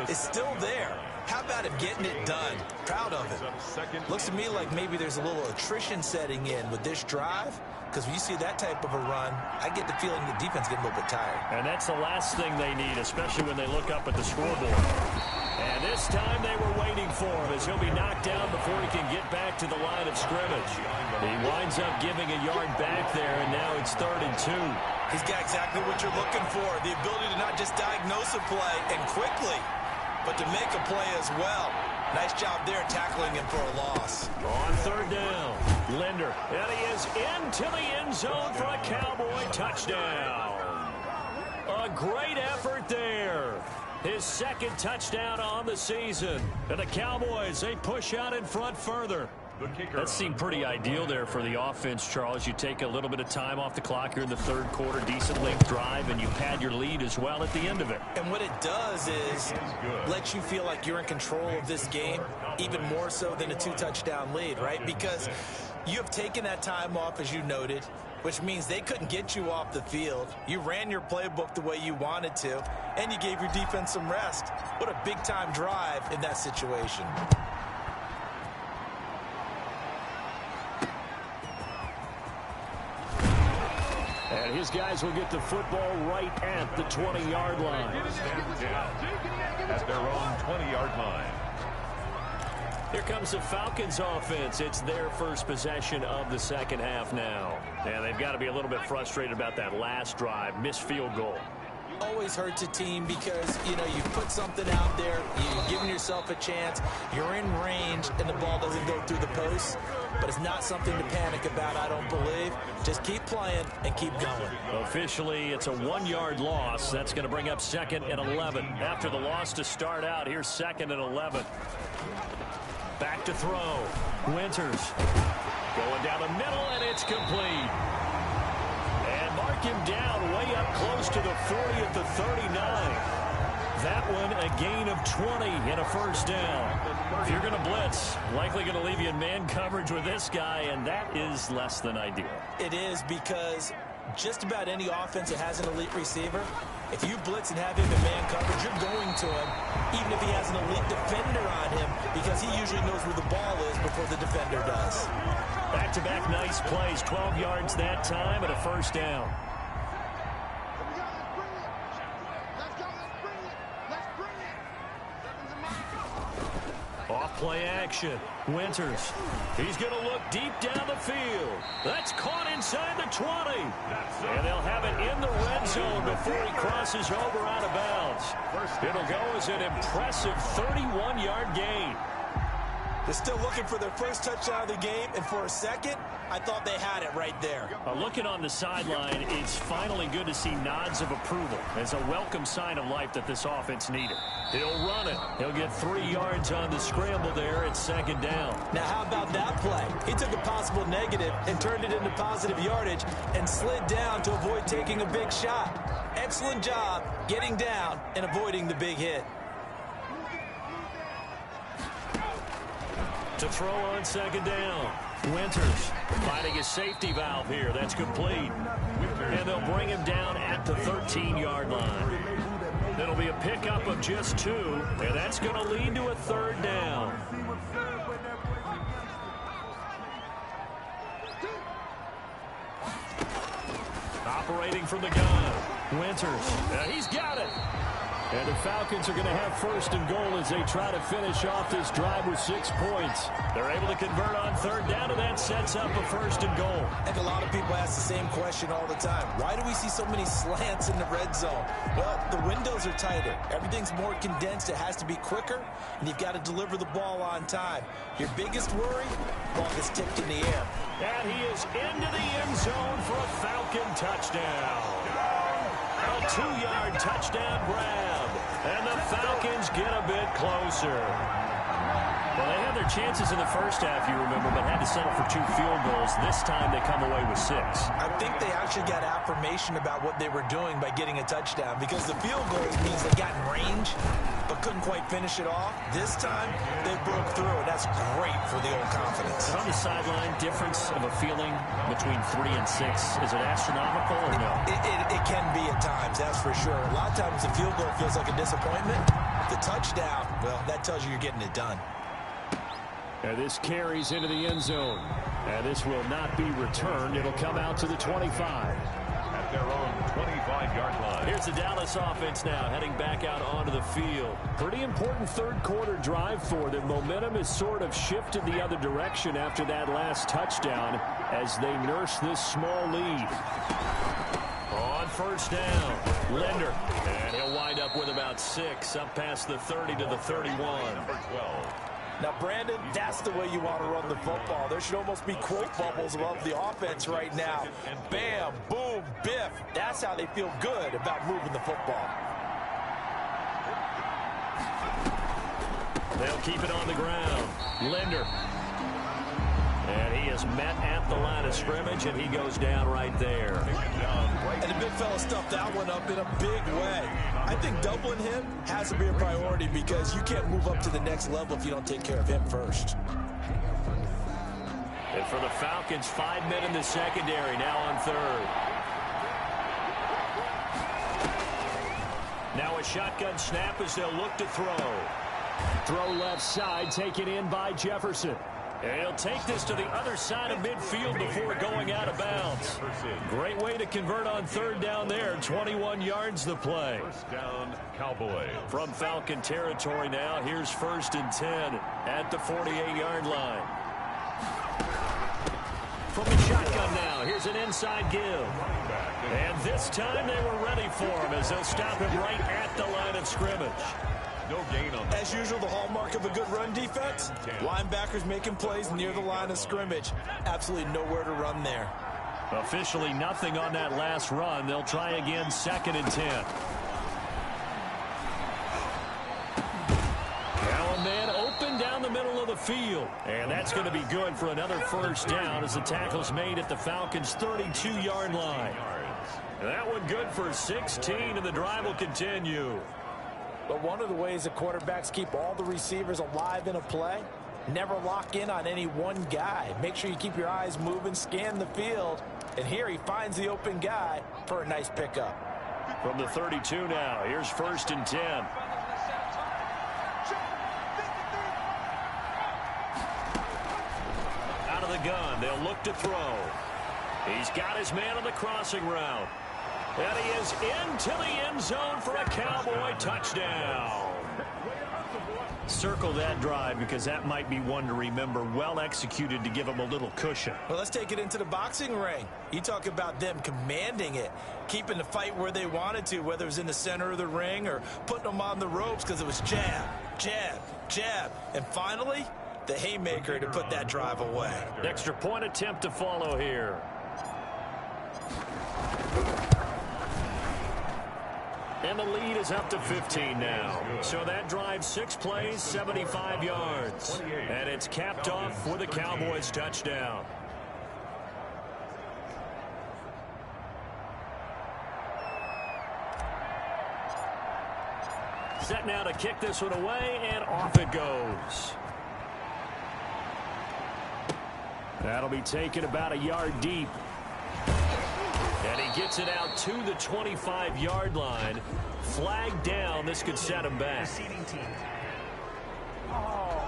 is still there. How about him getting it done? Proud of it. Looks to me like maybe there's a little attrition setting in with this drive, because when you see that type of a run, I get the feeling the defense getting a little bit tired. And that's the last thing they need, especially when they look up at the scoreboard. And this time they were waiting for him as he'll be knocked down before he can get back to the line of scrimmage. He winds up giving a yard back there, and now it's 3rd and 2. He's got exactly what you're looking for, the ability to not just diagnose a play and quickly, but to make a play as well. Nice job there tackling him for a loss. On 3rd down, Linder. And he is into the end zone for a Cowboy touchdown. A great effort there. His 2nd touchdown on the season. And the Cowboys, they push out in front further. That seemed pretty ideal there for the offense, Charles. You take a little bit of time off the clock here in the 3rd quarter, decent length drive, and you pad your lead as well at the end of it. And what it does is let you feel like you're in control of this game, even more so than a 2-touchdown lead, right? Because you have taken that time off, as you noted, which means they couldn't get you off the field. You ran your playbook the way you wanted to, and you gave your defense some rest. What a big-time drive in that situation. And his guys will get the football right at the 20-yard line. Stand down at their own 20-yard line. Here comes the Falcons offense. It's their first possession of the 2nd half now. And they've got to be a little bit frustrated about that last drive, missed field goal. Always hurts a team because, you know, you've put something out there, you've given yourself a chance, you're in range, and the ball doesn't go through the post. But it's not something to panic about, I don't believe. Just keep playing and keep going. Officially, it's a 1-yard loss. That's going to bring up 2nd and 11. After the loss to start out, here's 2nd and 11. Back to throw. Winters going down the middle, and it's complete. And mark him down way up close to the 40 at the 39. That one a gain of 20 and a 1st down. If you're going to blitz, likely going to leave you in man coverage with this guy, and that is less than ideal. It is, because just about any offense that has an elite receiver, if you blitz and have him in man coverage, you're going to him, even if he has an elite defender on him, because he usually knows where the ball is before the defender does. Back-to-back nice plays, 12 yards that time and a 1st down. Off play action. Winters. He's going to look deep down the field. That's caught inside the 20. And they'll have it in the red zone before he crosses over out of bounds. It'll go as an impressive 31-yard gain. They're still looking for their first touchdown of the game, and for a second, I thought they had it right there. Looking on the sideline, it's finally good to see nods of approval. It's a welcome sign of life that this offense needed. He'll run it. He'll get 3 yards on the scramble there at 2nd down. Now, how about that play? He took a possible negative and turned it into positive yardage and slid down to avoid taking a big shot. Excellent job getting down and avoiding the big hit. To throw on 2nd down. Winters finding his safety valve here. That's complete. And they'll bring him down at the 13-yard line. It'll be a pickup of just 2, and that's going to lead to a 3rd down. Operating from the gun. Winters. He's got it. And the Falcons are going to have 1st and goal as they try to finish off this drive with 6 points. They're able to convert on 3rd down, and that sets up a 1st and goal. And a lot of people ask the same question all the time. Why do we see so many slants in the red zone? Well, the windows are tighter. Everything's more condensed. It has to be quicker, and you've got to deliver the ball on time. Your biggest worry, ball gets tipped in the air. And he is into the end zone for a Falcon touchdown. A 2-yard touchdown grab. And the Falcons get a bit closer. Well, they had their chances in the first half, you remember, but had to settle for 2 field goals. This time they come away with 6. I think they actually got affirmation about what they were doing by getting a touchdown, because the field goals means they got in range but couldn't quite finish it off. This time they broke through, and that's great for the old confidence. On the sideline, difference of a feeling between 3 and 6, is it astronomical or no? It can be at times, that's for sure. A lot of times the field goal feels like a disappointment. The touchdown, well, that tells you you're getting it done. And this carries into the end zone. And this will not be returned. It'll come out to the 25. At their own 25-yard line. Here's the Dallas offense now, heading back out onto the field. Pretty important third-quarter drive for them. Momentum has sort of shifted the other direction after that last touchdown as they nurse this small lead. On first down, Linder. And he'll wind up with about 6, up past the 30 to the 31. Number 12. Now, Brandon, that's the way you want to run the football. There should almost be quote bubbles above the offense right now. And bam, boom, biff. That's how they feel good about moving the football. They'll keep it on the ground. Linder. And he is met at the line of scrimmage, and he goes down right there. And the big fella stuffed that one up in a big way. I think doubling him has to be a priority because you can't move up to the next level if you don't take care of him first. And for the Falcons, 5 men in the secondary, now on third. Now a shotgun snap as they'll look to throw. Throw left side, taken in by Jefferson. And he'll take this to the other side of midfield before going out of bounds. Great way to convert on third down there. 21 yards the play. First down, Cowboys. From Falcon territory now, here's 1st and 10 at the 48-yard line. From the shotgun now, here's an inside give. And this time they were ready for him as they'll stop him right at the line of scrimmage. No gain on that. As usual, the hallmark of a good run defense, linebackers making plays near the line of scrimmage. Absolutely nowhere to run there. Officially nothing on that last run. They'll try again, 2nd and 10. Now a man open down the middle of the field. And that's going to be good for another first down as the tackle's made at the Falcons' 32-yard line. And that one good for 16, and the drive will continue. But one of the ways that quarterbacks keep all the receivers alive in a play, never lock in on any one guy. Make sure you keep your eyes moving, scan the field. And here he finds the open guy for a nice pickup. From the 32 now, here's 1st and 10. Out of the gun, they'll look to throw. He's got his man on the crossing route. And he is into the end zone for a Cowboy touchdown. Circle that drive because that might be one to remember. Well executed to give him a little cushion. Well, let's take it into the boxing ring. You talk about them commanding it, keeping the fight where they wanted to, whether it was in the center of the ring or putting them on the ropes because it was jab, jab, jab. And finally, the haymaker to put that drive away. Extra point attempt to follow here. And the lead is up to 15 now. So that drive, 6 plays, 75 yards. And it's capped off with a Cowboys touchdown. Set now to kick this one away, and off it goes. That'll be taken about a yard deep. And he gets it out to the 25-yard line. Flag down. This could set him back. Receiving team. Well,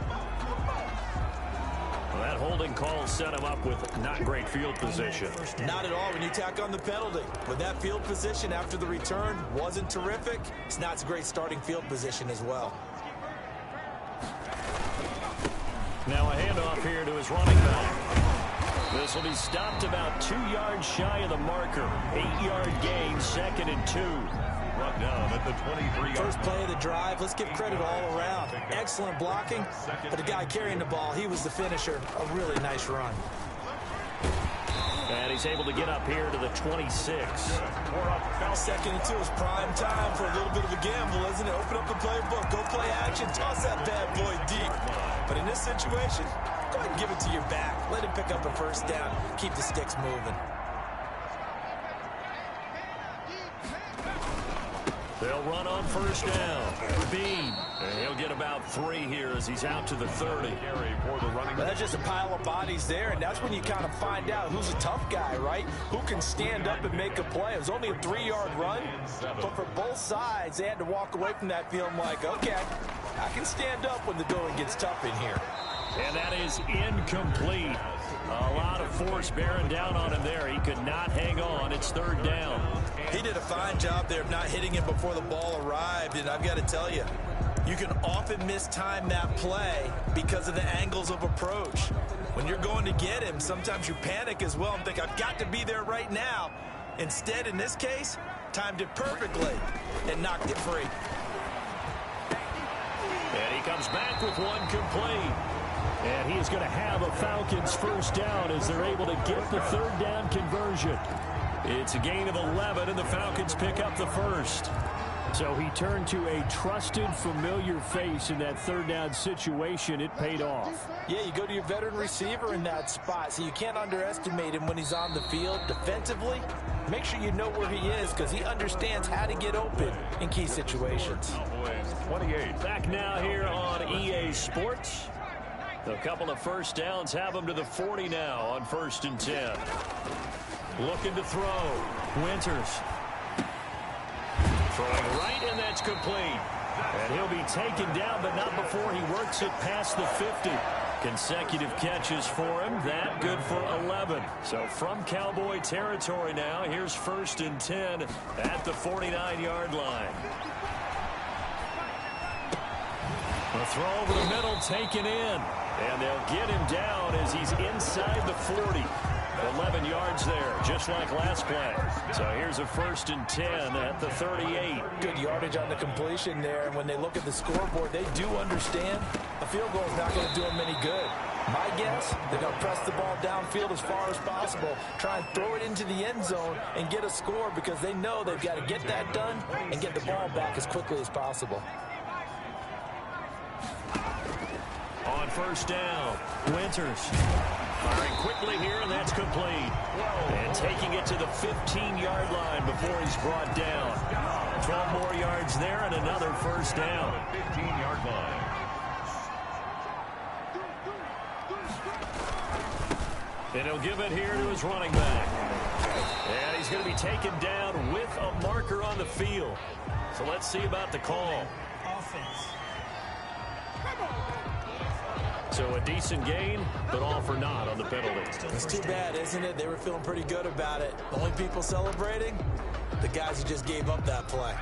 that holding call set him up with not great field position. Not at all when you tack on the penalty. But that field position after the return wasn't terrific. It's not a great starting field position as well. Now a handoff here to his running back. This will be stopped about 2 yards shy of the marker. 8-yard gain, 2nd and 2. Brought down at the 23-yard. First play of the drive, let's give credit all around. Excellent blocking, but the guy carrying the ball, he was the finisher. A really nice run. And he's able to get up here to the 26. Second and 2 is prime time for a little bit of a gamble, isn't it? Open up the playbook, go play action, toss that bad boy deep. But in this situation, go ahead and give it to your back. Let him pick up a first down. Keep the sticks moving. They'll run on first down. Bean. And he'll get about 3 here as he's out to the 30. That's just a pile of bodies there, and that's when you kind of find out who's a tough guy, right? Who can stand up and make a play. It was only a 3-yard run, but for both sides, they had to walk away from that feeling like, okay, I can stand up when the going gets tough in here. And that is incomplete. A lot of force bearing down on him there. He could not hang on. It's 3rd down. He did a fine job there of not hitting him before the ball arrived, and I've got to tell you, you can often mistime that play because of the angles of approach. When you're going to get him, sometimes you panic as well and think, I've got to be there right now. Instead, in this case, timed it perfectly and knocked it free. And he comes back with one complete. And he is going to have a Falcons first down as they're able to get the 3rd down conversion. It's a gain of 11, and the Falcons pick up the first. So he turned to a trusted, familiar face in that 3rd down situation. It paid off. Yeah, you go to your veteran receiver in that spot, so you can't underestimate him when he's on the field defensively. Make sure you know where he is because he understands how to get open in key situations. 28. Back now here on EA Sports. A couple of first downs have him to the 40 now on 1st and 10. Looking to throw. Winters. Throwing right, and that's complete. And he'll be taken down, but not before he works it past the 50. Consecutive catches for him. That good for 11. So from Cowboy territory now, here's 1st and 10 at the 49-yard line. A throw over the middle taken in. And they'll get him down as he's inside the 40. 11 yards there, just like last play. So here's a 1st and 10 at the 38. Good yardage on the completion there. And when they look at the scoreboard, they do understand a field goal is not going to do them any good. My guess, they're going to press the ball downfield as far as possible, try and throw it into the end zone and get a score because they know they've got to get that done and get the ball back as quickly as possible. On first down, Winters firing quickly here, and that's complete. And taking it to the 15-yard line before he's brought down. 12 more yards there and another first down. 15-yard line. And he'll give it here to his running back. And he's going to be taken down with a marker on the field. So let's see about the call. Offense. So a decent gain, but all for naught on the penalty. It's too bad, isn't it? They were feeling pretty good about it. The only people celebrating, the guys who just gave up that play.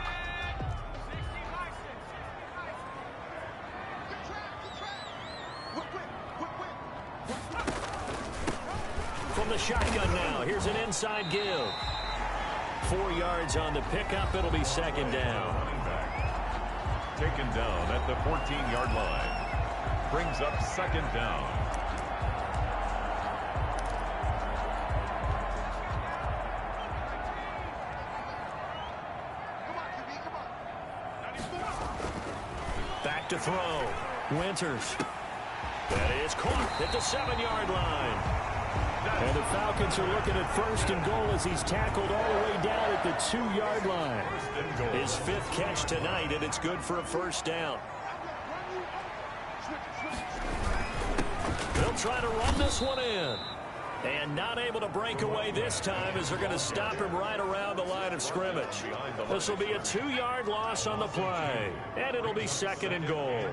From the shotgun now, here's an inside give. 4 yards on the pickup. It'll be 2nd down. Taken down at the 14-yard line. Brings up 2nd down. Back to throw. Winters. That is caught at the 7-yard line. And the Falcons are looking at 1st and goal as he's tackled all the way down at the 2-yard line. His 5th catch tonight, and it's good for a first down. They'll try to run this one in. And not able to break away this time as they're going to stop him right around the line of scrimmage. This will be a 2-yard loss on the play. And it'll be 2nd and goal.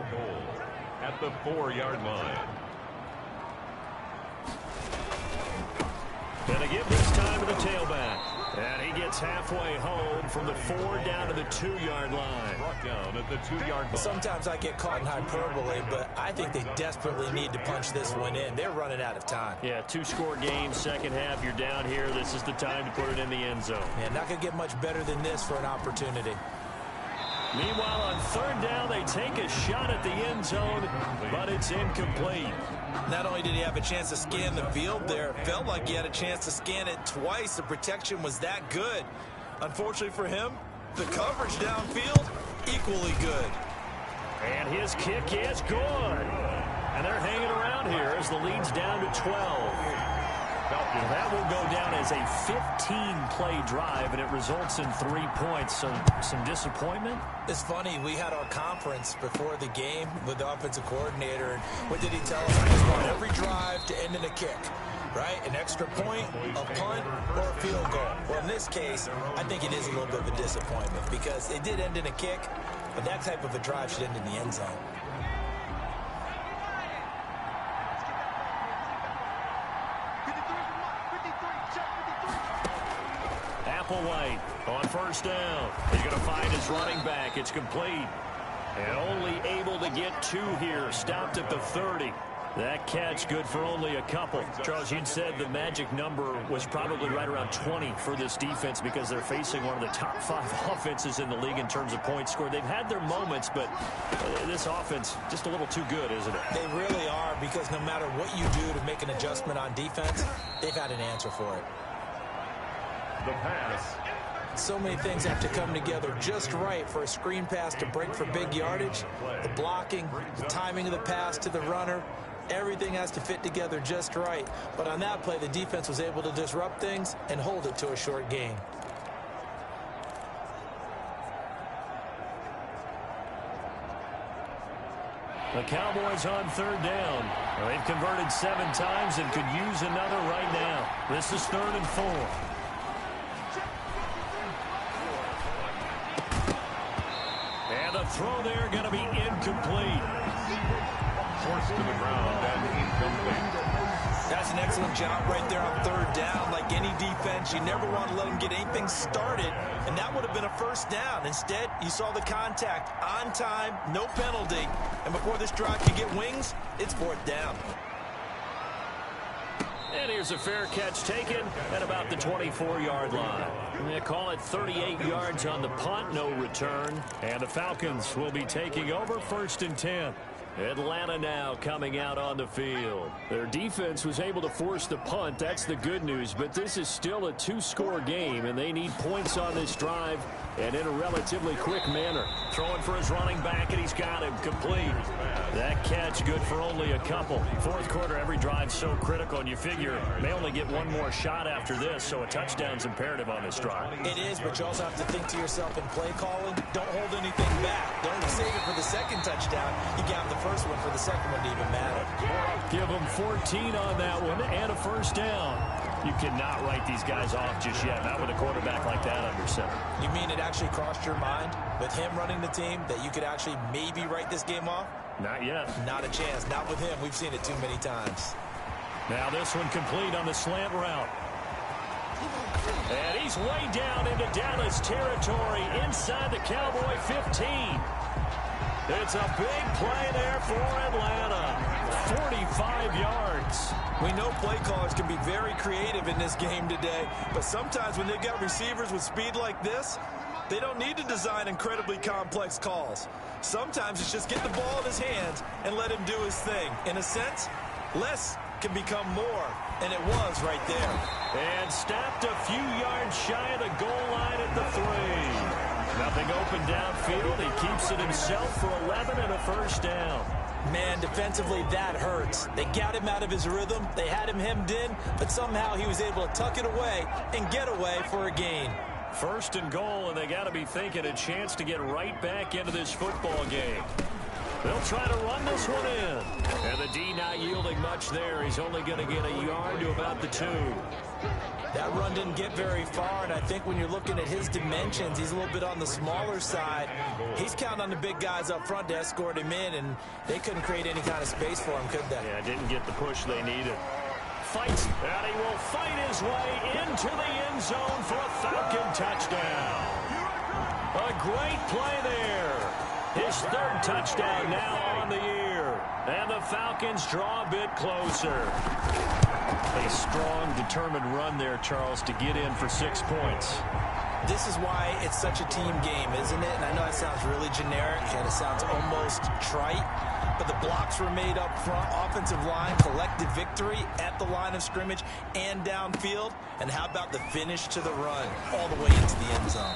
At the 4-yard line. Gonna give this time to the tailback. And he gets halfway home from the 4 down to the 2-yard line. Brought down at the 2-yard line. Sometimes I get caught in hyperbole, but I think they desperately need to punch this one in. They're running out of time. Yeah, 2-score game, second half. You're down here. This is the time to put it in the end zone. Yeah, not going to get much better than this for an opportunity. Meanwhile, on third down, they take a shot at the end zone, but it's incomplete. Not only did he have a chance to scan the field there, it felt like he had a chance to scan it twice. The protection was that good. Unfortunately for him, the coverage downfield, equally good. And his kick is good. And they're hanging around here as the lead's down to 12. Well, that will go down as a 15-play drive, and it results in 3 points. So some disappointment. It's funny, we had our conference before the game with the offensive coordinator, and what did he tell us? I just want every drive to end in a kick, right? An extra point, a punt, or a field goal. Well, in this case, I think it is a little bit of a disappointment because it did end in a kick, but that type of a drive should end in the end zone. Applewhite on first down. He's going to find his running back. It's complete. And only able to get 2 here. Stopped at the 30. That catch good for only a couple. Charles, you'd said the magic number was probably right around 20 for this defense because they're facing one of the top 5 offenses in the league in terms of points scored. They've had their moments, but this offense just a little too good, isn't it? They really are, because no matter what you do to make an adjustment on defense, they've had an answer for it. The pass. So many things have to come together just right for a screen pass to break for big yardage. The blocking, the timing of the pass to the runner, everything has to fit together just right. But on that play, the defense was able to disrupt things and hold it to a short gain. The Cowboys on third down. They've converted 7 times and could use another right now. This is 3rd and 4. And the throw there going to be incomplete. Forced to the ground and incomplete. That's an excellent job right there on third down. Like any defense, you never want to let them get anything started, and that would have been a first down. Instead, you saw the contact on time, no penalty, and before this drive could get wings, it's 4th down. And here's a fair catch taken at about the 24-yard line. They call it 38 yards on the punt, no return. And the Falcons will be taking over 1st and 10. Atlanta now coming out on the field. Their defense was able to force the punt. That's the good news. But this is still a 2-score game, and they need points on this drive and in a relatively quick manner. Throwing for his running back, and he's got him complete. That catch good for only a couple. 4th quarter, every drive's so critical, and you figure may only get one more shot after this, so a touchdown's imperative on this drive. It is, but you also have to think to yourself in play calling, don't hold anything back. Don't save it for the second touchdown. You got the first one for the second one to even matter. Give them 14 on that one and a first down. You cannot write these guys off just yet, not with a quarterback like that under center. You mean it actually crossed your mind with him running the team that you could actually maybe write this game off? Not yet. Not a chance. Not with him. We've seen it too many times. Now this one complete on the slant route. And he's way down into Dallas territory inside the Cowboy 15. It's a big play there for Atlanta. 45 yards. We know play callers can be very creative in this game today, but sometimes when they've got receivers with speed like this, they don't need to design incredibly complex calls. Sometimes it's just get the ball in his hands and let him do his thing. In a sense, less can become more, and it was right there. And stopped a few yards shy of the goal line at the 3. Nothing open downfield. He keeps it himself for 11 and a first down. Man, defensively, that hurts. They got him out of his rhythm. They had him hemmed in, but somehow he was able to tuck it away and get away for a gain. 1st and goal, and they got to be thinking a chance to get right back into this football game. They'll try to run this one in. And the D not yielding much there. He's only going to get a yard to about the 2. That run didn't get very far, and I think when you're looking at his dimensions, he's a little bit on the smaller side. He's counting on the big guys up front to escort him in, and they couldn't create any kind of space for him, could they? Yeah, didn't get the push they needed. Fights, and he will fight his way into the end zone for a Falcon touchdown. A great play there. His 3rd touchdown now on the year. And the Falcons draw a bit closer. A strong, determined run there, Charles, to get in for 6 points. This is why it's such a team game, isn't it? And I know it sounds really generic and it sounds almost trite, but the blocks were made up front. Offensive line, collective victory at the line of scrimmage and downfield. And how about the finish to the run all the way into the end zone?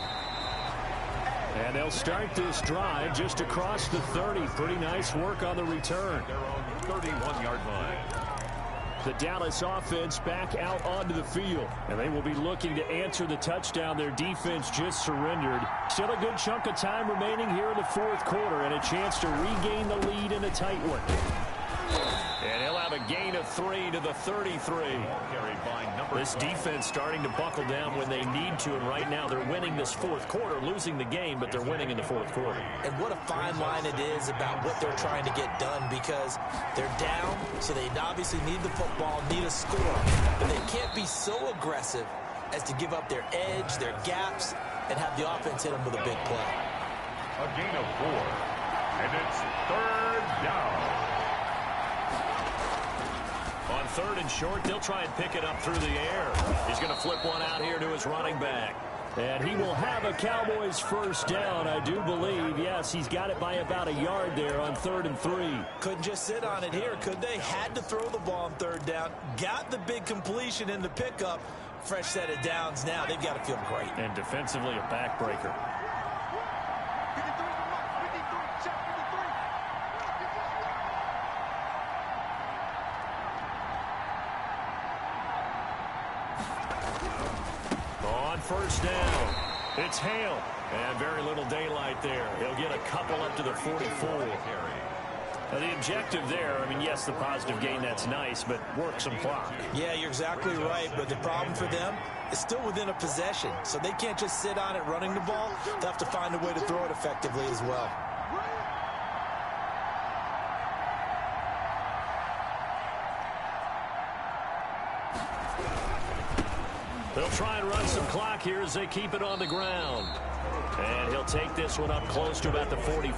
And they'll start this drive just across the 30. Pretty nice work on the return. Their own 31-yard line. The Dallas offense back out onto the field. And they will be looking to answer the touchdown their defense just surrendered. Still a good chunk of time remaining here in the fourth quarter and a chance to regain the lead in a tight one. And he'll have a gain of 3 to the 33. This defense starting to buckle down when they need to, and right now they're winning this fourth quarter, losing the game, but they're winning in the fourth quarter. And what a fine line it is about what they're trying to get done, because they're down, so they obviously need the football, need a score, but they can't be so aggressive as to give up their edge, their gaps, and have the offense hit them with a big play. A gain of 4, and it's 3rd down. On 3rd and short, they'll try and pick it up through the air. He's going to flip one out here to his running back. And he will have a Cowboys first down, I do believe. Yes, he's got it by about a yard there on 3rd and 3. Couldn't just sit on it here, could they? Had to throw the ball on 3rd down. Got the big completion in the pickup. Fresh set of downs now. They've got to feel great. And defensively, a backbreaker. First down. It's Hale. And very little daylight there. He'll get a couple up to the 44. Now the objective there, I mean, yes, the positive gain, that's nice, but work some clock. Yeah, you're exactly right, but the problem for them is still within a possession, so they can't just sit on it running the ball. They'll have to find a way to throw it effectively as well. They'll try and run some clock here as they keep it on the ground. And he'll take this one up close to about the 45.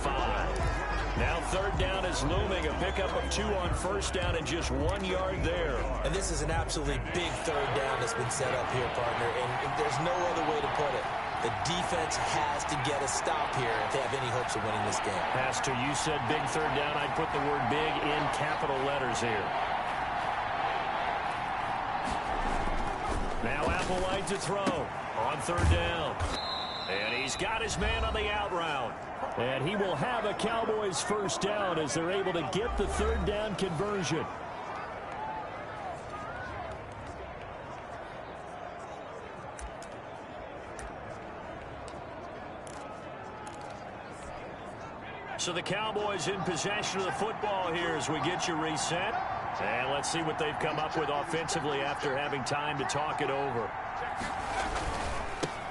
Now 3rd down is looming. A pickup of 2 on first down and just 1 yard there. And this is an absolutely big 3rd down that's been set up here, partner. And there's no other way to put it. The defense has to get a stop here if they have any hopes of winning this game. Has to. You said big 3rd down. I'd put the word big in capital letters here. Now Applewhite to throw on 3rd down. And he's got his man on the out route. And he will have a Cowboys first down as they're able to get the 3rd down conversion. So the Cowboys in possession of the football here as we get you reset. And let's see what they've come up with offensively after having time to talk it over.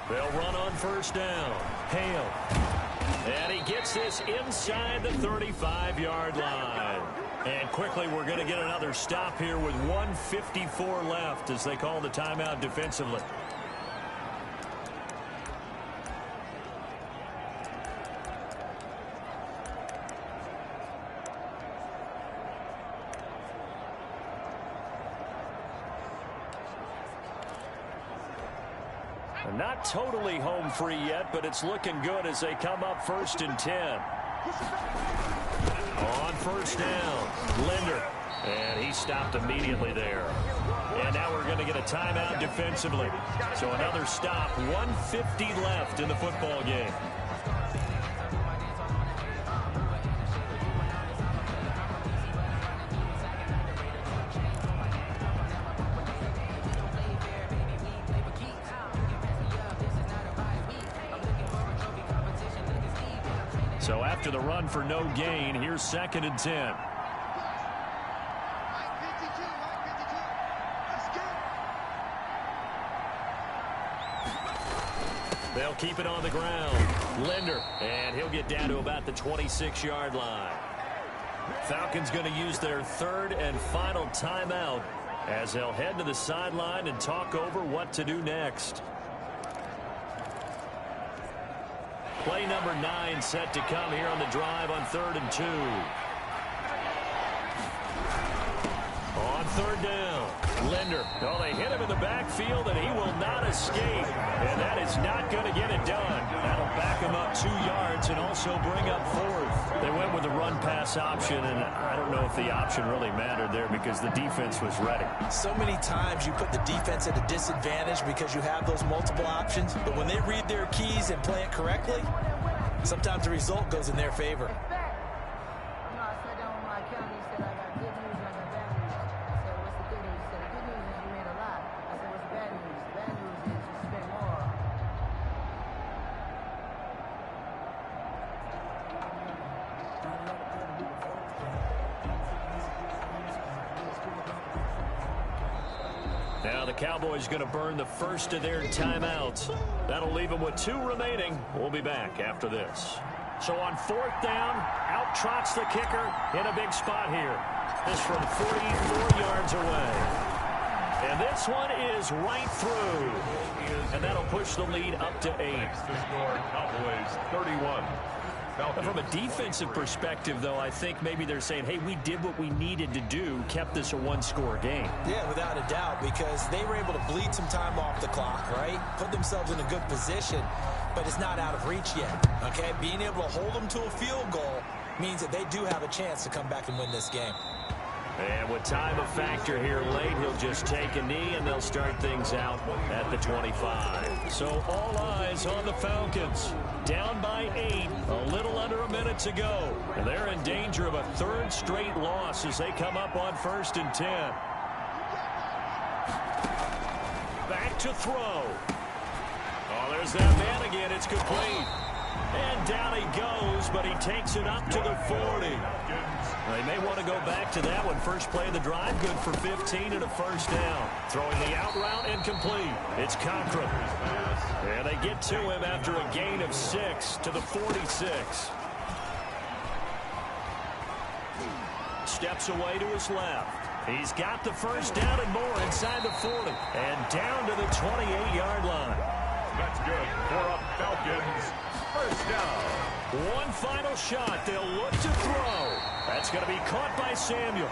They'll run on first down. Hale. And he gets this inside the 35-yard line. And quickly we're going to get another stop here with 1:54 left as they call the timeout defensively. Not totally home free yet, but it's looking good as they come up 1st and 10. On first down, Linder. And he stopped immediately there. And now we're going to get a timeout defensively. So another stop, 1:50 left in the football game. So after the run for no gain, here's 2nd and 10. They'll keep it on the ground. Linder, and he'll get down to about the 26-yard line. Falcons going to use their 3rd and final timeout as they'll head to the sideline and talk over what to do next. Play number 9 set to come here on the drive on 3rd and 2. On third down. Linder. Oh, they hit him in the backfield, and he will not escape. And that is not going to get it done. That'll back him up 2 yards and also bring up fourth. They went with the run-pass option, and I don't know if the option really mattered there because the defense was ready. So many times you put the defense at a disadvantage because you have those multiple options, but when they read their keys and play it correctly, sometimes the result goes in their favor. Now the Cowboys going to burn the first of their timeouts. That'll leave them with 2 remaining. We'll be back after this. So on 4th down, out trots the kicker in a big spot here. This from 44 yards away. And this one is right through. And that'll push the lead up to 8. Cowboys 31. From a defensive perspective, though, I think maybe they're saying, hey, we did what we needed to do, kept this a 1-score game. Yeah, without a doubt, because they were able to bleed some time off the clock, right? Put themselves in a good position, but it's not out of reach yet, okay? Being able to hold them to a field goal means that they do have a chance to come back and win this game. And with time a factor here late, he'll just take a knee, and they'll start things out at the 25. So all eyes on the Falcons. Down by 8, a little under a minute to go. And they're in danger of a 3rd straight loss as they come up on 1st and 10. Back to throw. Oh, there's that man again. It's complete. And down he goes, but he takes it up to the 40. They may want to go back to that one. First play of the drive, good for 15 and a 1st down. Throwing the out route incomplete. It's Conkrum. And they get to him after a gain of 6 to the 46. Steps away to his left. He's got the 1st down and more inside the 40. And down to the 28-yard line. That's good for a Falcons 1st down. One final shot. They'll look to throw. That's going to be caught by Samuel.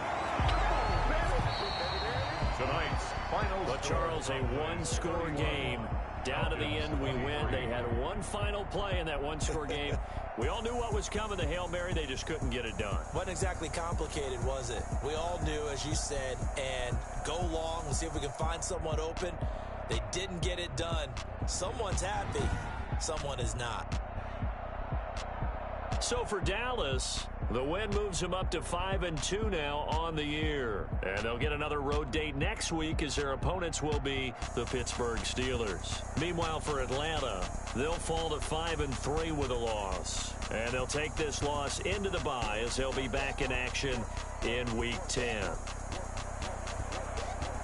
Tonight's final But Charles, a 1-score game. Down to the end, we win. They had one final play in that 1-score game. We all knew what was coming, the Hail Mary. They just couldn't get it done. Wasn't exactly complicated, was it? We all knew, as you said, and go long and see if we can find someone open. They didn't get it done. Someone's happy. Someone is not. So for Dallas, the win moves them up to 5-2 now on the year. And they'll get another road date next week as their opponents will be the Pittsburgh Steelers. Meanwhile, for Atlanta, they'll fall to 5-3 with a loss. And they'll take this loss into the bye as they'll be back in action in Week 10.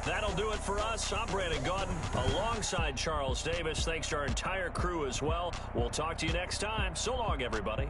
That'll do it for us. I'm Brandon Gaudin alongside Charles Davis. Thanks to our entire crew as well. We'll talk to you next time. So long, everybody.